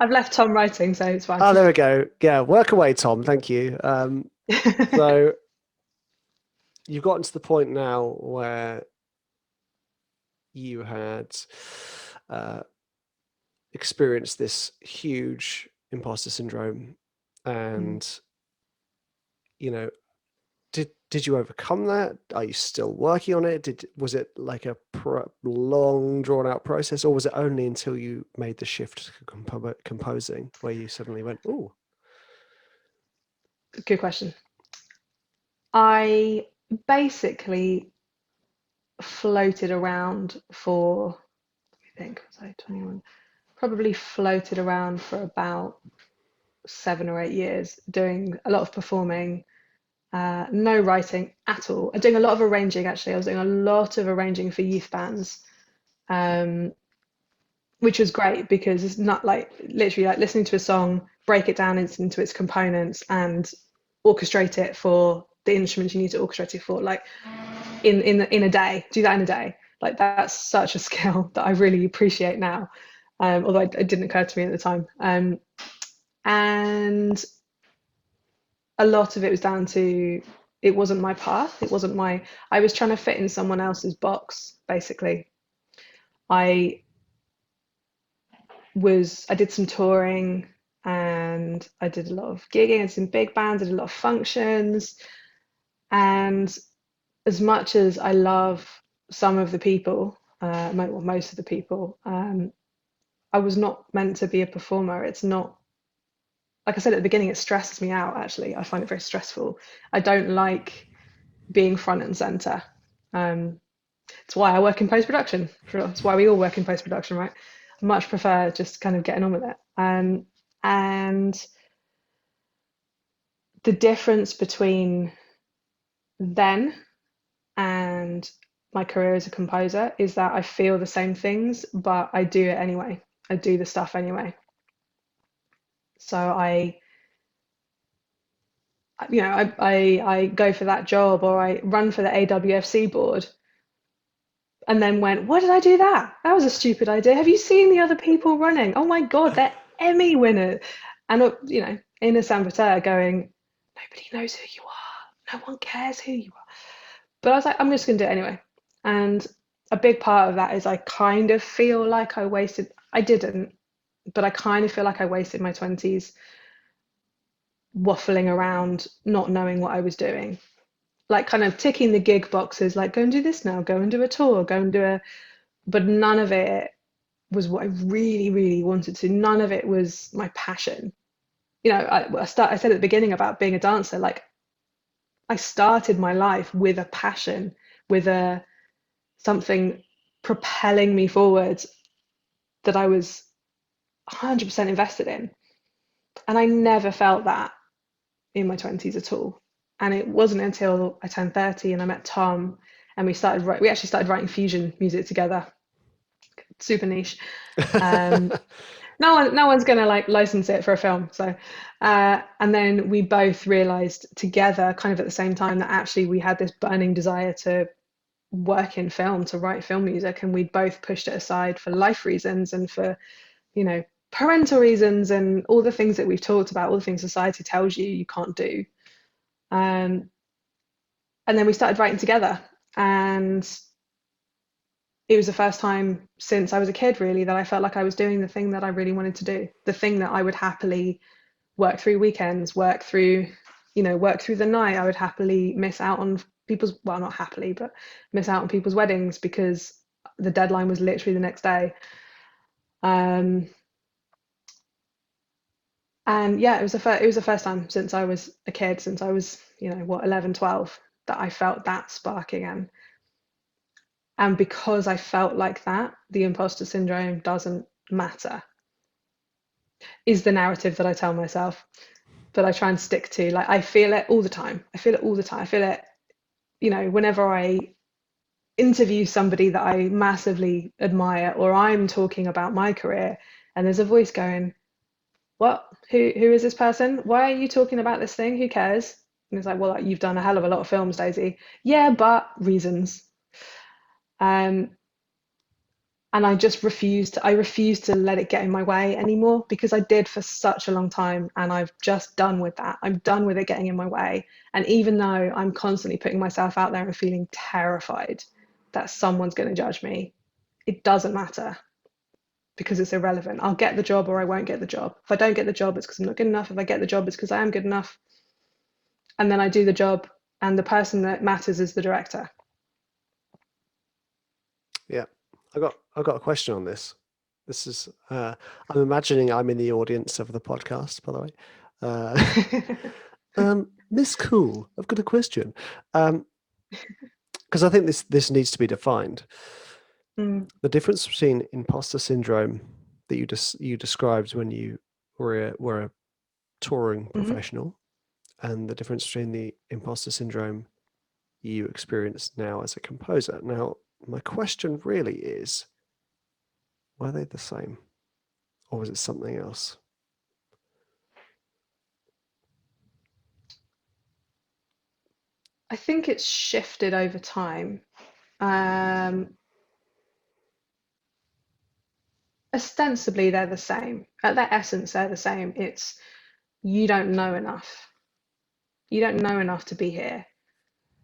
I've left Tom writing, so it's fine. oh, there we go. Yeah, work away, Tom. Thank you. So you've gotten to the point now where you had experienced this huge imposter syndrome, and did you overcome that? Are you still working on it? Was it like a long drawn out process, or was it only until you made the shift to composing where you suddenly went, "Oh"? Good question. I basically floated around for, I think, was I 21? Probably floated around for about 7 or 8 years, doing a lot of performing, no writing at all. I'm doing a lot of arranging, actually. I was doing a lot of arranging for youth bands, which was great because it's not like literally like listening to a song, break it down into its components and orchestrate it for the instruments you need to orchestrate it for, like in a day. Do that in a day. Like that's such a skill that I really appreciate now, although it didn't occur to me at the time. And a lot of it was down to it wasn't my path. It wasn't my. I was trying to fit in someone else's box, basically. I I did some touring and I did a lot of gigging and some big bands, I did a lot of functions. And as much as I love some of the people, most of the people, I was not meant to be a performer. It's not, like I said at the beginning, it stresses me out, actually. I find it very stressful. I don't like being front and center. It's why I work in post production. It's why we all work in post production, right? I much prefer just kind of getting on with it. And the difference between then and my career as a composer is that I feel the same things, but I do it anyway. I do the stuff anyway. So I go for that job or I run for the AWFC board and then went, why did I do that? That was a stupid idea. Have you seen the other people running? Oh my God, they're Emmy winners. And, in a Sambuca going, nobody knows who you are. No one cares who you are. But I was like, I'm just going to do it anyway. And a big part of that is I kind of feel like I didn't, but I kind of feel like I wasted my 20s waffling around, not knowing what I was doing. Like kind of ticking the gig boxes, like go and do this now, go and do a tour, go and but none of it was what I really, really wanted to. None of it was my passion. I said at the beginning about being a dancer, like I started my life with a passion, with something propelling me forward that I was 100% invested in. And I never felt that in my 20s at all. And it wasn't until I turned 30 and I met Tom and we actually started writing fusion music together. Super niche. No one's gonna like license it for a film. So and then we both realized together kind of at the same time that actually we had this burning desire to work in film, to write film music, and we both pushed it aside for life reasons and for parental reasons and all the things that we've talked about, all the things society tells you can't do. And then we started writing together, and it was the first time since I was a kid really that I felt like I was doing the thing that I really wanted to do, the thing that I would happily work through weekends, work through the night. I would happily miss out on people's, well, not happily, but miss out on people's weddings because the deadline was literally the next day. And yeah, it was the first time since I was a kid, since I was, 11, 12, that I felt that spark again. And because I felt like that, the imposter syndrome doesn't matter, is the narrative that I tell myself, that I try and stick to. Like, I feel it all the time. I feel it all the time. I feel it, whenever I interview somebody that I massively admire, or I'm talking about my career, and there's a voice going, what? Who is this person? Why are you talking about this thing? Who cares? And it's like, well, you've done a hell of a lot of films, Daisy. Yeah, but reasons. Um, and I refuse to let it get in my way anymore, because I did for such a long time, and I've just done with that. I'm done with it getting in my way. And even though I'm constantly putting myself out there and feeling terrified that someone's going to judge me, it doesn't matter, because it's irrelevant. I'll get the job or I won't get the job. If I don't get the job, it's because I'm not good enough. If I get the job, it's because I am good enough. And then I do the job, and the person that matters is the director. Yeah, I got a question on this. This is I'm imagining I'm in the audience of the podcast, by the way. Miss Coole, I've got a question. Because I think this needs to be defined. The difference between imposter syndrome that you described when you were a touring professional, and the difference between the imposter syndrome you experience now as a composer. Now, my question really is, were they the same, or was it something else? I think it's shifted over time. Ostensibly, they're the same. At their essence, they're the same. It's, you don't know enough. You don't know enough to be here.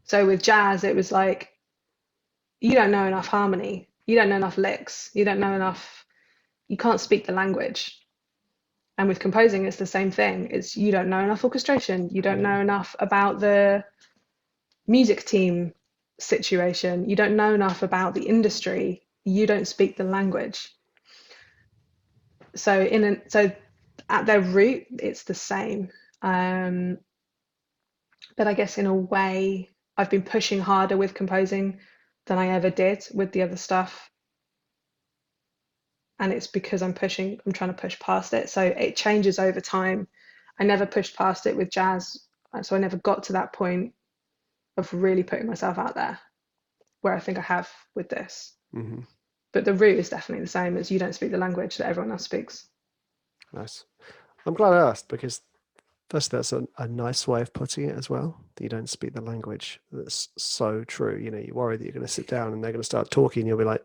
So with jazz, it was like, you don't know enough harmony. You don't know enough licks. You don't know enough. You can't speak the language. And with composing, it's the same thing. It's, you don't know enough orchestration. You don't know enough about the music team situation. You don't know enough about the industry. You don't speak the language. So at their root, it's the same. But I guess in a way, I've been pushing harder with composing than I ever did with the other stuff. And it's because I'm trying to push past it. So it changes over time. I never pushed past it with jazz. So I never got to that point of really putting myself out there, where I think I have with this. Mm-hmm. But the root is definitely the same, as you don't speak the language that everyone else speaks. Nice. I'm glad I asked, because first, that's a nice way of putting it as well. That you don't speak the language. That's so true. You worry that you're going to sit down and they're going to start talking, and you'll be like,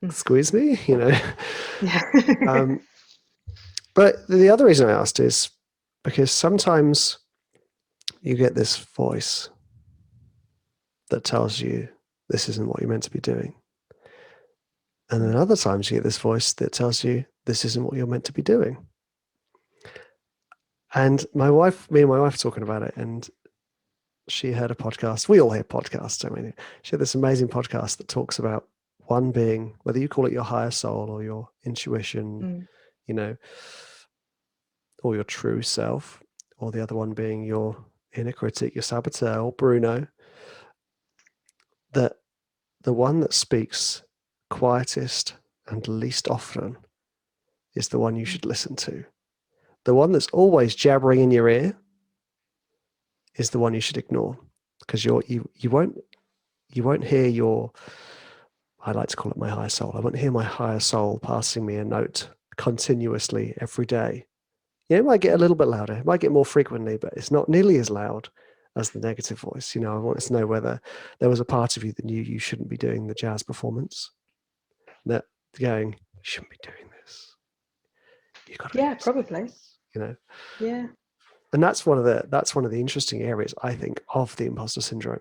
excuse me, Yeah. But the other reason I asked is because sometimes you get this voice that tells you this isn't what you're meant to be doing. And then other times you get this voice that tells you this isn't what you're meant to be doing. And me and my wife were talking about it, and she heard a podcast. We all hear podcasts. I mean, she had this amazing podcast that talks about one being, whether you call it your higher soul or your intuition, or your true self, or the other one being your inner critic, your saboteur, or Bruno, that the one that speaks quietest and least often is the one you should listen to. The one that's always jabbering in your ear is the one you should ignore, because you won't hear your, I like to call it my higher soul. I won't hear my higher soul passing me a note continuously every day. Yeah, it might get a little bit louder. It might get more frequently, but it's not nearly as loud as the negative voice. I wanted to know whether there was a part of you that knew you shouldn't be doing the jazz performance, that going, you shouldn't be doing this. You got to. Yeah, probably. This, Yeah. And that's one of the interesting areas, I think, of the imposter syndrome.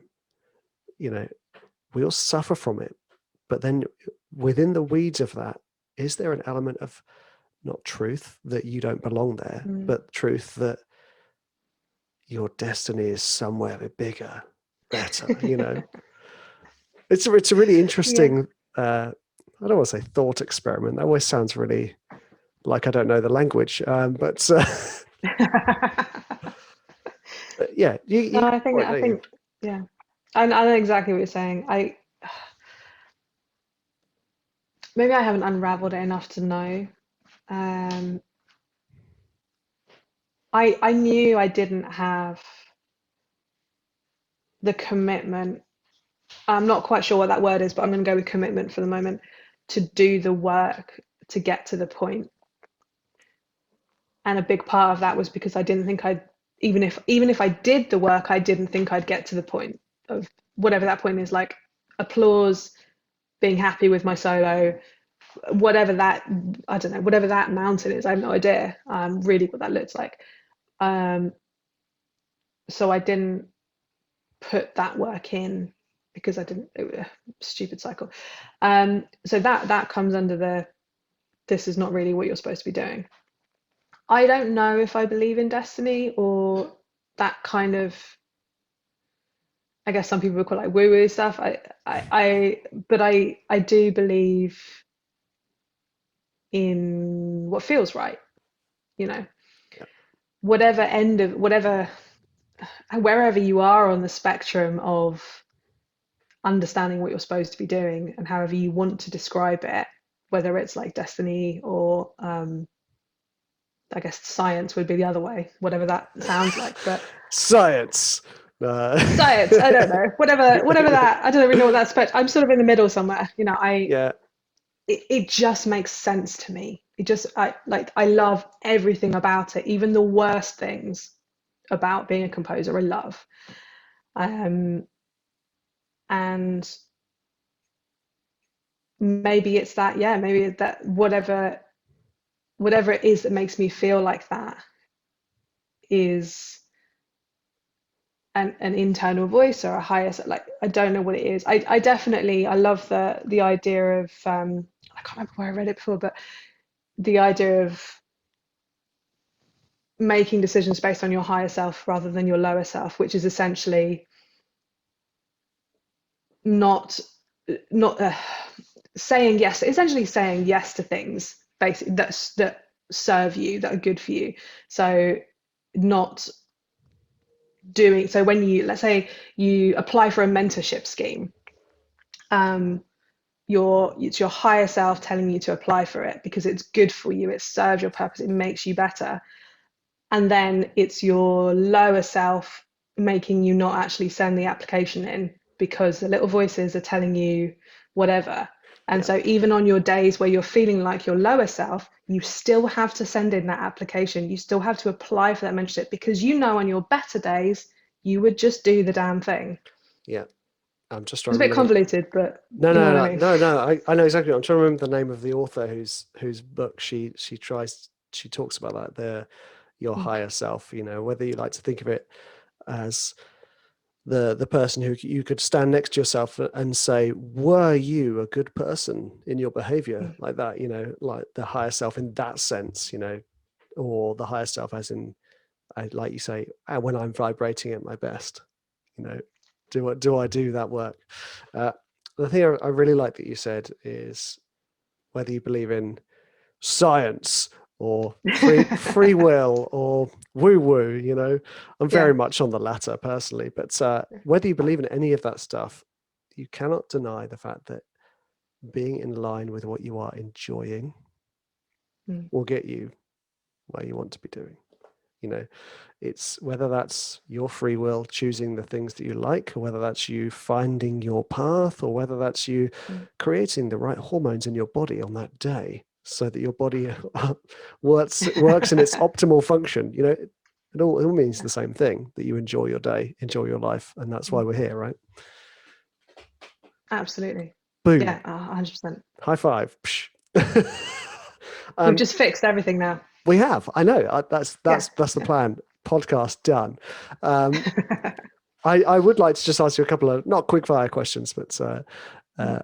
We all suffer from it, but then within the weeds of that, is there an element of not truth that you don't belong there, but truth that your destiny is somewhere bigger, better? It's a really interesting. I don't want to say thought experiment. That always sounds really like I don't know the language, but yeah, No, you got the point, I don't you? think, yeah, I know exactly what you're saying. Maybe I haven't unraveled it enough to know. Um, I knew I didn't have the commitment. I'm not quite sure what that word is, but I'm going to go with commitment for the moment to do the work to get to the point. And a big part of that was because I didn't think I'd even if I did the work, I didn't think I'd get to the point of whatever that point is, like applause, being happy with my solo, whatever that, I don't know, whatever that mountain is. I have no idea really what that looks like. Um, so I didn't put that work in because I didn't. It was a stupid cycle. So that comes under the this is not really what you're supposed to be doing. I don't know if I believe in destiny or that kind of. I guess some people would call it like woo woo stuff. But I do believe in what feels right. You know, Yeah. whatever end of whatever wherever you are on the spectrum of understanding what you're supposed to be doing and however you want to describe it, whether it's like destiny or I guess science would be the other way, whatever that sounds like. But Science. science, I don't know, whatever that, I don't really know what that's. But I'm sort of in the middle somewhere. You know, Yeah. it just makes sense to me. It just I love everything about it, even the worst things about being a composer. I love. Um, and maybe it's that, yeah, maybe that whatever it is that makes me feel like that is an internal voice or a higher, like I don't know what it is. I definitely I love the idea of I can't remember where I read it before, but the idea of making decisions based on your higher self rather than your lower self, which is essentially not not saying yes, essentially saying yes to things basically that serve you, that are good for you. So not doing, so when you, let's say you apply for a mentorship scheme, um it's your higher self telling you to apply for it because it's good for you, it serves your purpose, it makes you better. And then it's your lower self making you not actually send the application in because the little voices are telling you whatever. And Yeah. so even on your days where you're feeling like your lower self, you still have to send in that application, you still have to apply for that mentorship because you know on your better days you would just do the damn thing. Yeah. I'm just trying It's to a bit remember the convoluted, but no, you know no, what I no, mean. no, no. I know exactly. I'm trying to remember the name of the author whose book she talks about that, your higher self, whether you like to think of it as the person who you could stand next to yourself and say, were you a good person in your behavior, like that, like the higher self in that sense, or the higher self as in, like you say, when I'm vibrating at my best, you know do I do that work? The thing I really like that you said is whether you believe in science or free will or woo woo, I'm Yeah. very much on the latter personally, but whether you believe in any of that stuff, you cannot deny the fact that being in line with what you are enjoying Mm. will get you where you want to be doing. It's whether that's your free will choosing the things that you like, or whether that's you finding your path, or whether that's you Mm. creating the right hormones in your body on that day so that your body works in its optimal function. It all means the same thing, that you enjoy your day, enjoy your life, and that's why Mm. we're here, right? Absolutely. Boom. Yeah, 100%. High five. We've um, just fixed everything now. we have. I know. That's Yeah. that's that's the plan. Podcast done. Um, I would like to just ask you a couple of not quick fire questions, but Mm.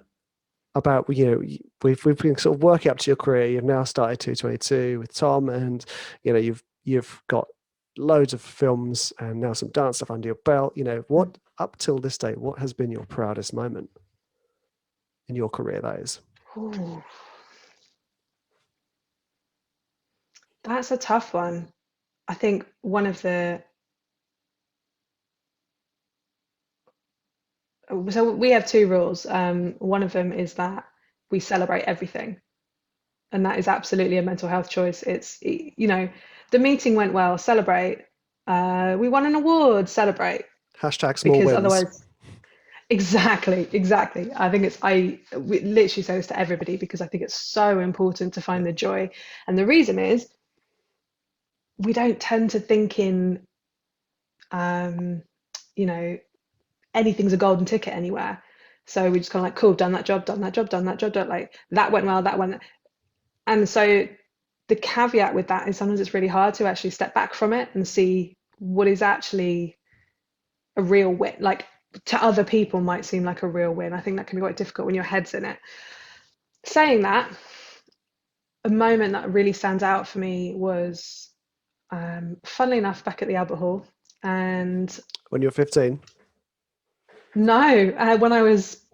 about we've been sort of working up to your career. You've now started 222 with Tom, and you've got loads of films and now some dance stuff under your belt. Mm. What up till this day, what has been your proudest moment in your career? That is. Ooh. That's a tough one. I think so we have two rules. One of them is that we celebrate everything, and that is absolutely a mental health choice. It's, the meeting went well, celebrate. We won an award, celebrate. Hashtag small Because wins. otherwise, exactly. I think we literally say this to everybody because I think it's so important to find the joy. And the reason is we don't tend to think in, um, you know, anything's a golden ticket anywhere. So we just kind of like, cool, done that job, done that job, done that job, done, like that went well, that went. And so the caveat with that is sometimes it's really hard to actually step back from it and see what is actually a real win. Like, to other people might seem like a real win. I think that can be quite difficult when your head's in it. Saying that, a moment that really stands out for me was, funnily enough, back at the Albert Hall. And When you were 15? no, when I was,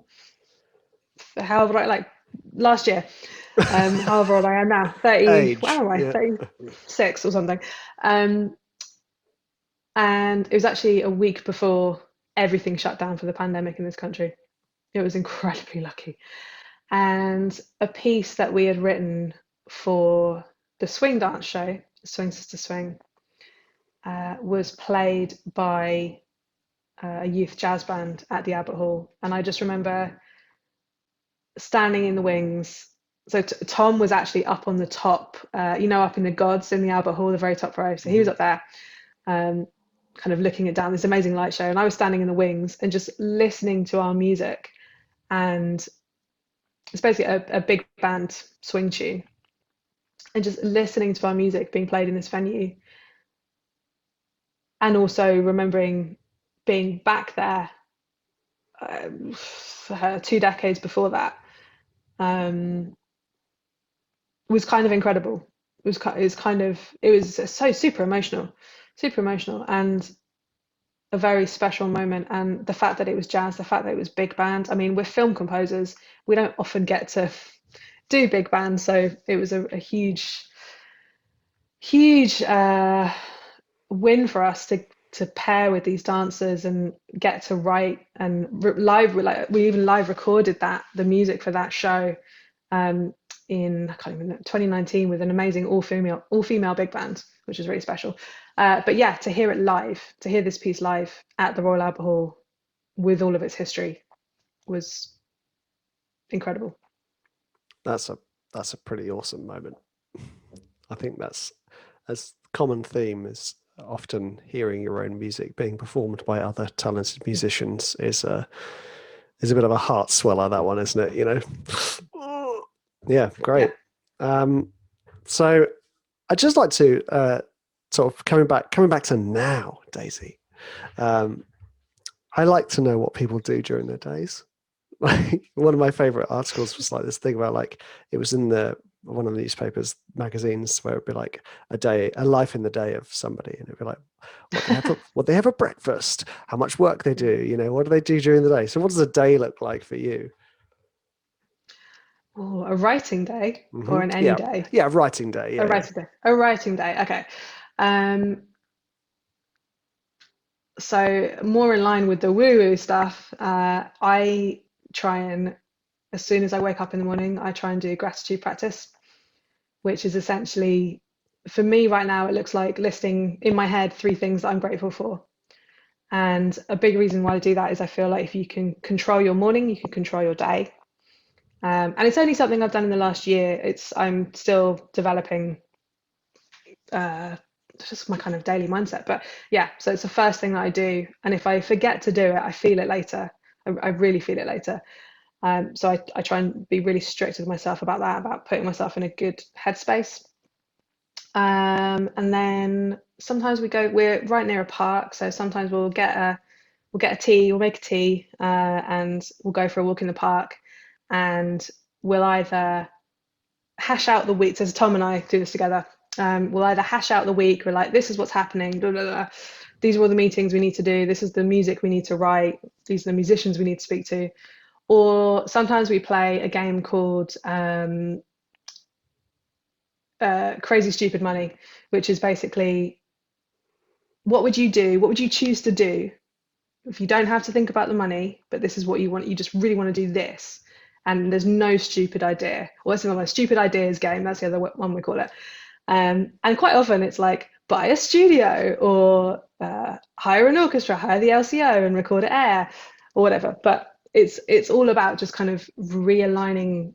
however, like last year, however old I am now, 30, Age. where am I, Yeah. 36 or something. And it was actually a week before everything shut down for the pandemic in this country. It was incredibly lucky. And a piece that we had written for the swing dance show, Swing Sister Swing, was played by a youth jazz band at the Albert Hall. And I just remember standing in the wings. So Tom was actually up on the top, up in the gods in the Albert Hall, the very top row. So he was up there, kind of looking it down, this amazing light show. And I was standing in the wings and just listening to our music. And it's basically a big band swing tune. And just listening to our music being played in this venue. And also remembering being back there for 2 decades before that, was kind of incredible. It was so super emotional, and a very special moment. And the fact that it was jazz, the fact that it was big band. I mean, we're film composers. We don't often get to do big band, so it was a huge, huge win for us to pair with these dancers and get to write and live. Like, we even live recorded the music for that show in, I can't even know, 2019, with an amazing all female big band, which was really special. But yeah, to hear it live, to hear this piece live at the Royal Albert Hall with all of its history was incredible. That's a pretty awesome moment. I think that's as common theme is often hearing your own music being performed by other talented musicians is a bit of a heart sweller, that one, isn't it? Yeah, great. Yeah. So I'd just like to sort of coming back to now, Daisy. I like to know what people do during their days. Like, one of my favorite articles was like this thing about, like, it was in one of the newspapers, magazines, where it'd be like a life in the day of somebody, and it'd be like what they have for breakfast, how much work they do, what do they do during the day. So what does a day look like for you? Oh, a writing day or an any day? Yeah, writing day. Yeah, A writing day. Okay. So more in line with the woo-woo stuff, I try and, as soon as I wake up in the morning, I try and do gratitude practice, which is essentially, for me right now, it looks like listing in my head 3 things that I'm grateful for. And a big reason why I do that is I feel like if you can control your morning, you can control your day. And it's only something I've done in the last year. I'm still developing just my kind of daily mindset. But yeah, so it's the first thing that I do. And if I forget to do it, I feel it later. I really feel it later. So I try and be really strict with myself about that, about putting myself in a good headspace. And then sometimes we're right near a park. So sometimes we'll make a tea, and we'll go for a walk in the park, and we'll either hash out the week. So Tom and I do this together. We'll either hash out the week. We're like, this is what's happening. Blah, blah, blah. These are all the meetings we need to do. This is the music we need to write. These are the musicians we need to speak to. Or sometimes we play a game called Crazy Stupid Money, which is basically, what would you do? What would you choose to do if you don't have to think about the money, but this is what you want? You just really want to do this, and there's no stupid idea. Well, it's not my stupid ideas game. That's the other one we call it. And quite often it's like, buy a studio, or hire an orchestra, hire the LCO and record it air, or whatever. But it's all about just kind of realigning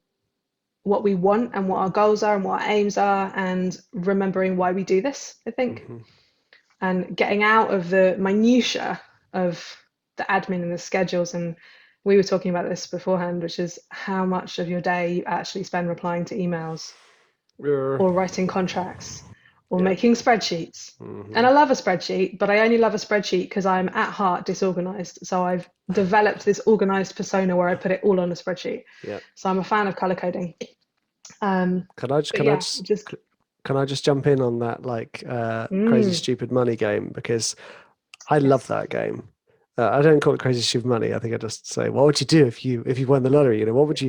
what we want and what our goals are and what our aims are, and remembering why we do this, I think. Mm-hmm. And getting out of the minutiae of the admin and the schedules. And we were talking about this beforehand, which is how much of your day you actually spend replying to emails, or writing contracts, or making spreadsheets. Mm-hmm. And I love a spreadsheet, but I only love a spreadsheet because I'm at heart disorganized. So I've developed this organized persona where I put it all on a spreadsheet. Yeah. So I'm a fan of color coding. Can I just jump in on that, like, Crazy Stupid Money game, because I love that game. I don't call it Crazy Stupid Money. I think I just say, what would you do if you won the lottery? You know, what would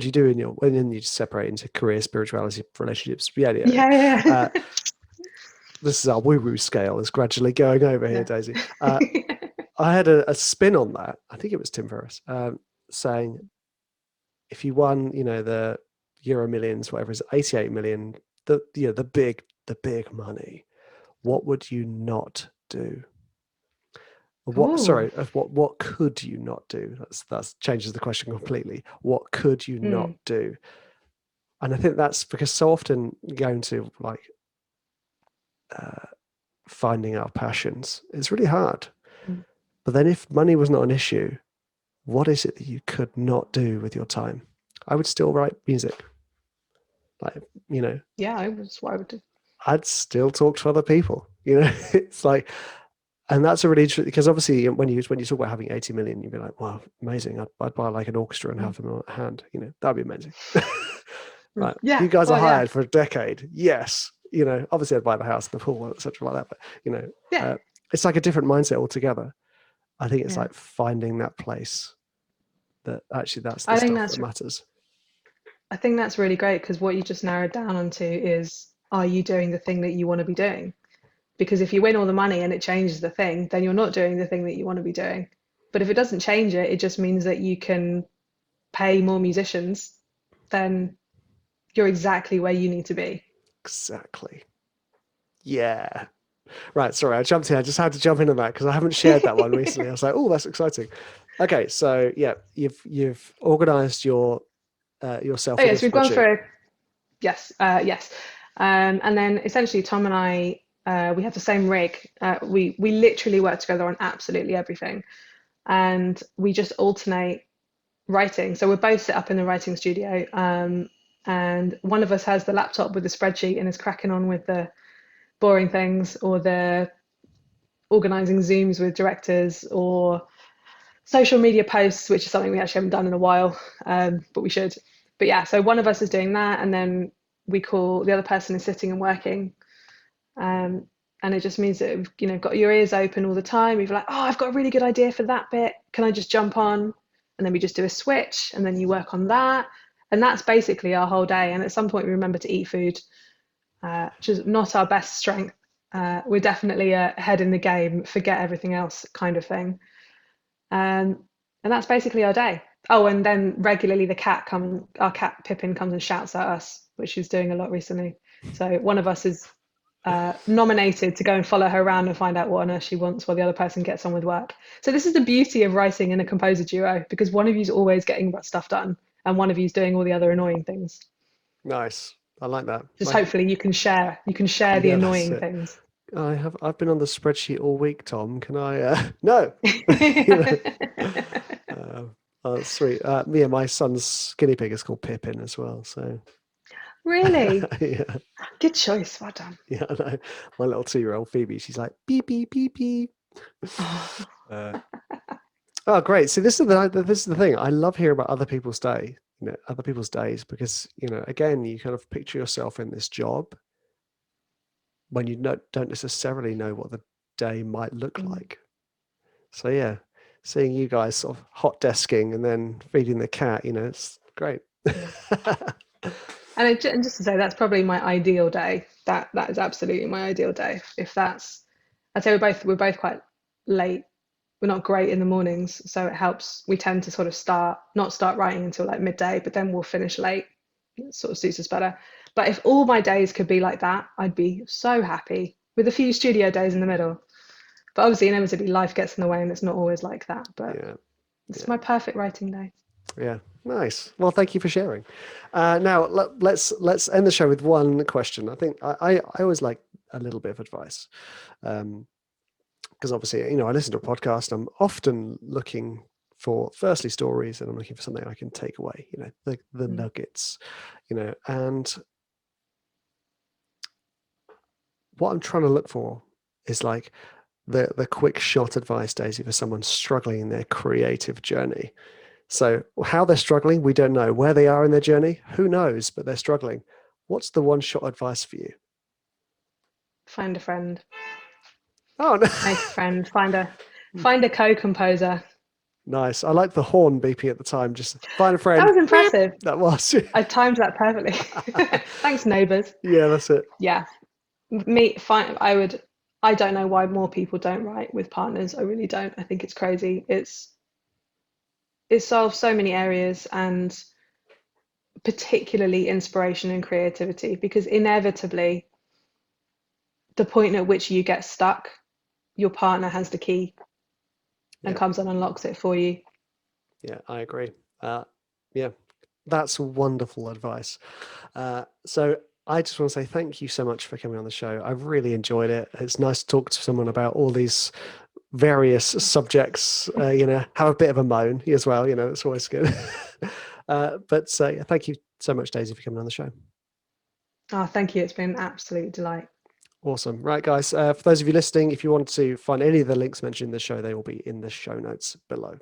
you do when you separate into career, spirituality, relationships? Yeah. This is our woo-woo scale is gradually going over here, Daisy. I had a spin on that. I think it was Tim Ferriss saying, if you won, the Euro Millions, whatever it is, 88 million, the big money, what would you not do? What could you not do? That's changes the question completely. What could you not do? And I think that's because so often going to like finding our passions, it's really hard. But then if money was not an issue, what is it that you could not do with your time? I would still write music. Yeah, that's what I would do. I'd still talk to other people. It's like, and that's a really interesting, because obviously when you talk about having 80 million, you'd be like, wow, amazing. I'd buy like an orchestra and have them on hand. That'd be amazing. Like, you guys are hired for a decade. Yes. Obviously I'd buy the house and the pool, etc. like that. But it's like a different mindset altogether. I think it's like finding that place that actually that's the stuff that matters. I think that's really great, because what you just narrowed down onto is, are you doing the thing that you want to be doing? Because if you win all the money and it changes the thing, then you're not doing the thing that you want to be doing. But if it doesn't change it, it just means that you can pay more musicians, then you're exactly where you need to be. Exactly. Yeah. Right. Sorry, I jumped in. I just had to jump into that because I haven't shared that one recently. I was like, oh, that's exciting. Okay. So yeah, you've organized yourself. Yes, we've gone through. Yes. And then essentially Tom and I, we have the same rig. We literally work together on absolutely everything, and we just alternate writing. So we're both set up in the writing studio, and one of us has the laptop with the spreadsheet and is cracking on with the boring things, or the organizing Zooms with directors, or social media posts, which is something we actually haven't done in a while, but we should. But yeah, so one of us is doing that, and then the other person is sitting and working. And it just means that you've got your ears open all the time. You're like, oh, I've got a really good idea for that bit. Can I just jump on? And then we just do a switch, and then you work on that. And that's basically our whole day. And at some point we remember to eat food, which is not our best strength. We're definitely ahead in the game, forget everything else kind of thing. And that's basically our day. Oh, and then regularly our cat Pippin comes and shouts at us, which she's doing a lot recently. So one of us is nominated to go and follow her around and find out what on earth she wants while the other person gets on with work. So this is the beauty of writing in a composer duo, because one of you's always getting stuff done and one of you's doing all the other annoying things. Nice. I like that. Just hopefully you can share the annoying things. I've been on the spreadsheet all week, Tom. Can I no. Oh, sweet. Me and my son's guinea pig is called Pippin as well. So really? Yeah. Good choice. Well done. Yeah, I know. My little 2-year-old Phoebe, she's like beep beep beep beep. Oh, great. So this is the thing. I love hearing about other people's day, other people's days, because again, you kind of picture yourself in this job when you don't necessarily know what the day might look like. So yeah, seeing you guys sort of hot desking and then feeding the cat, it's great. And just to say, that's probably my ideal day. That is absolutely my ideal day. If that's, I'd say we're both quite late. We're not great in the mornings, so it helps. We tend to sort of not start writing until like midday, but then we'll finish late. It sort of suits us better. But if all my days could be like that, I'd be so happy with a few studio days in the middle. But obviously, inevitably, life gets in the way, and it's not always like that. But Yeah. it's my perfect writing day. Yeah, nice. Well, thank you for sharing. Now let's end the show with one question. I think I always like a little bit of advice, because obviously, I listen to a podcast. I'm often looking for firstly stories, and I'm looking for something I can take away. The nuggets. And what I'm trying to look for is like the quick shot advice, Daisy, for someone struggling in their creative journey. So how they're struggling, we don't know. Where they are in their journey, who knows, but they're struggling. What's the one shot advice for you? Find a friend. Oh, no. Make a friend. Find a co-composer. Nice. I like the horn beeping at the time. Just find a friend. That was impressive. That was. I timed that perfectly. Thanks, neighbours. Yeah, that's it. Yeah, I don't know why more people don't write with partners. I really don't. I think it's crazy. It solves so many areas, and particularly inspiration and creativity, because inevitably the point at which you get stuck, your partner has the key and comes and unlocks it for you. Yeah, I agree. Yeah, that's wonderful advice. So I just want to say thank you so much for coming on the show. I've really enjoyed it. It's nice to talk to someone about all these various subjects, have a bit of a moan as well. It's always good. But thank you so much, Daisy, for coming on the show. Oh, thank you. It's been an absolute delight. Awesome. Right, guys, for those of you listening, if you want to find any of the links mentioned in the show, they will be in the show notes below.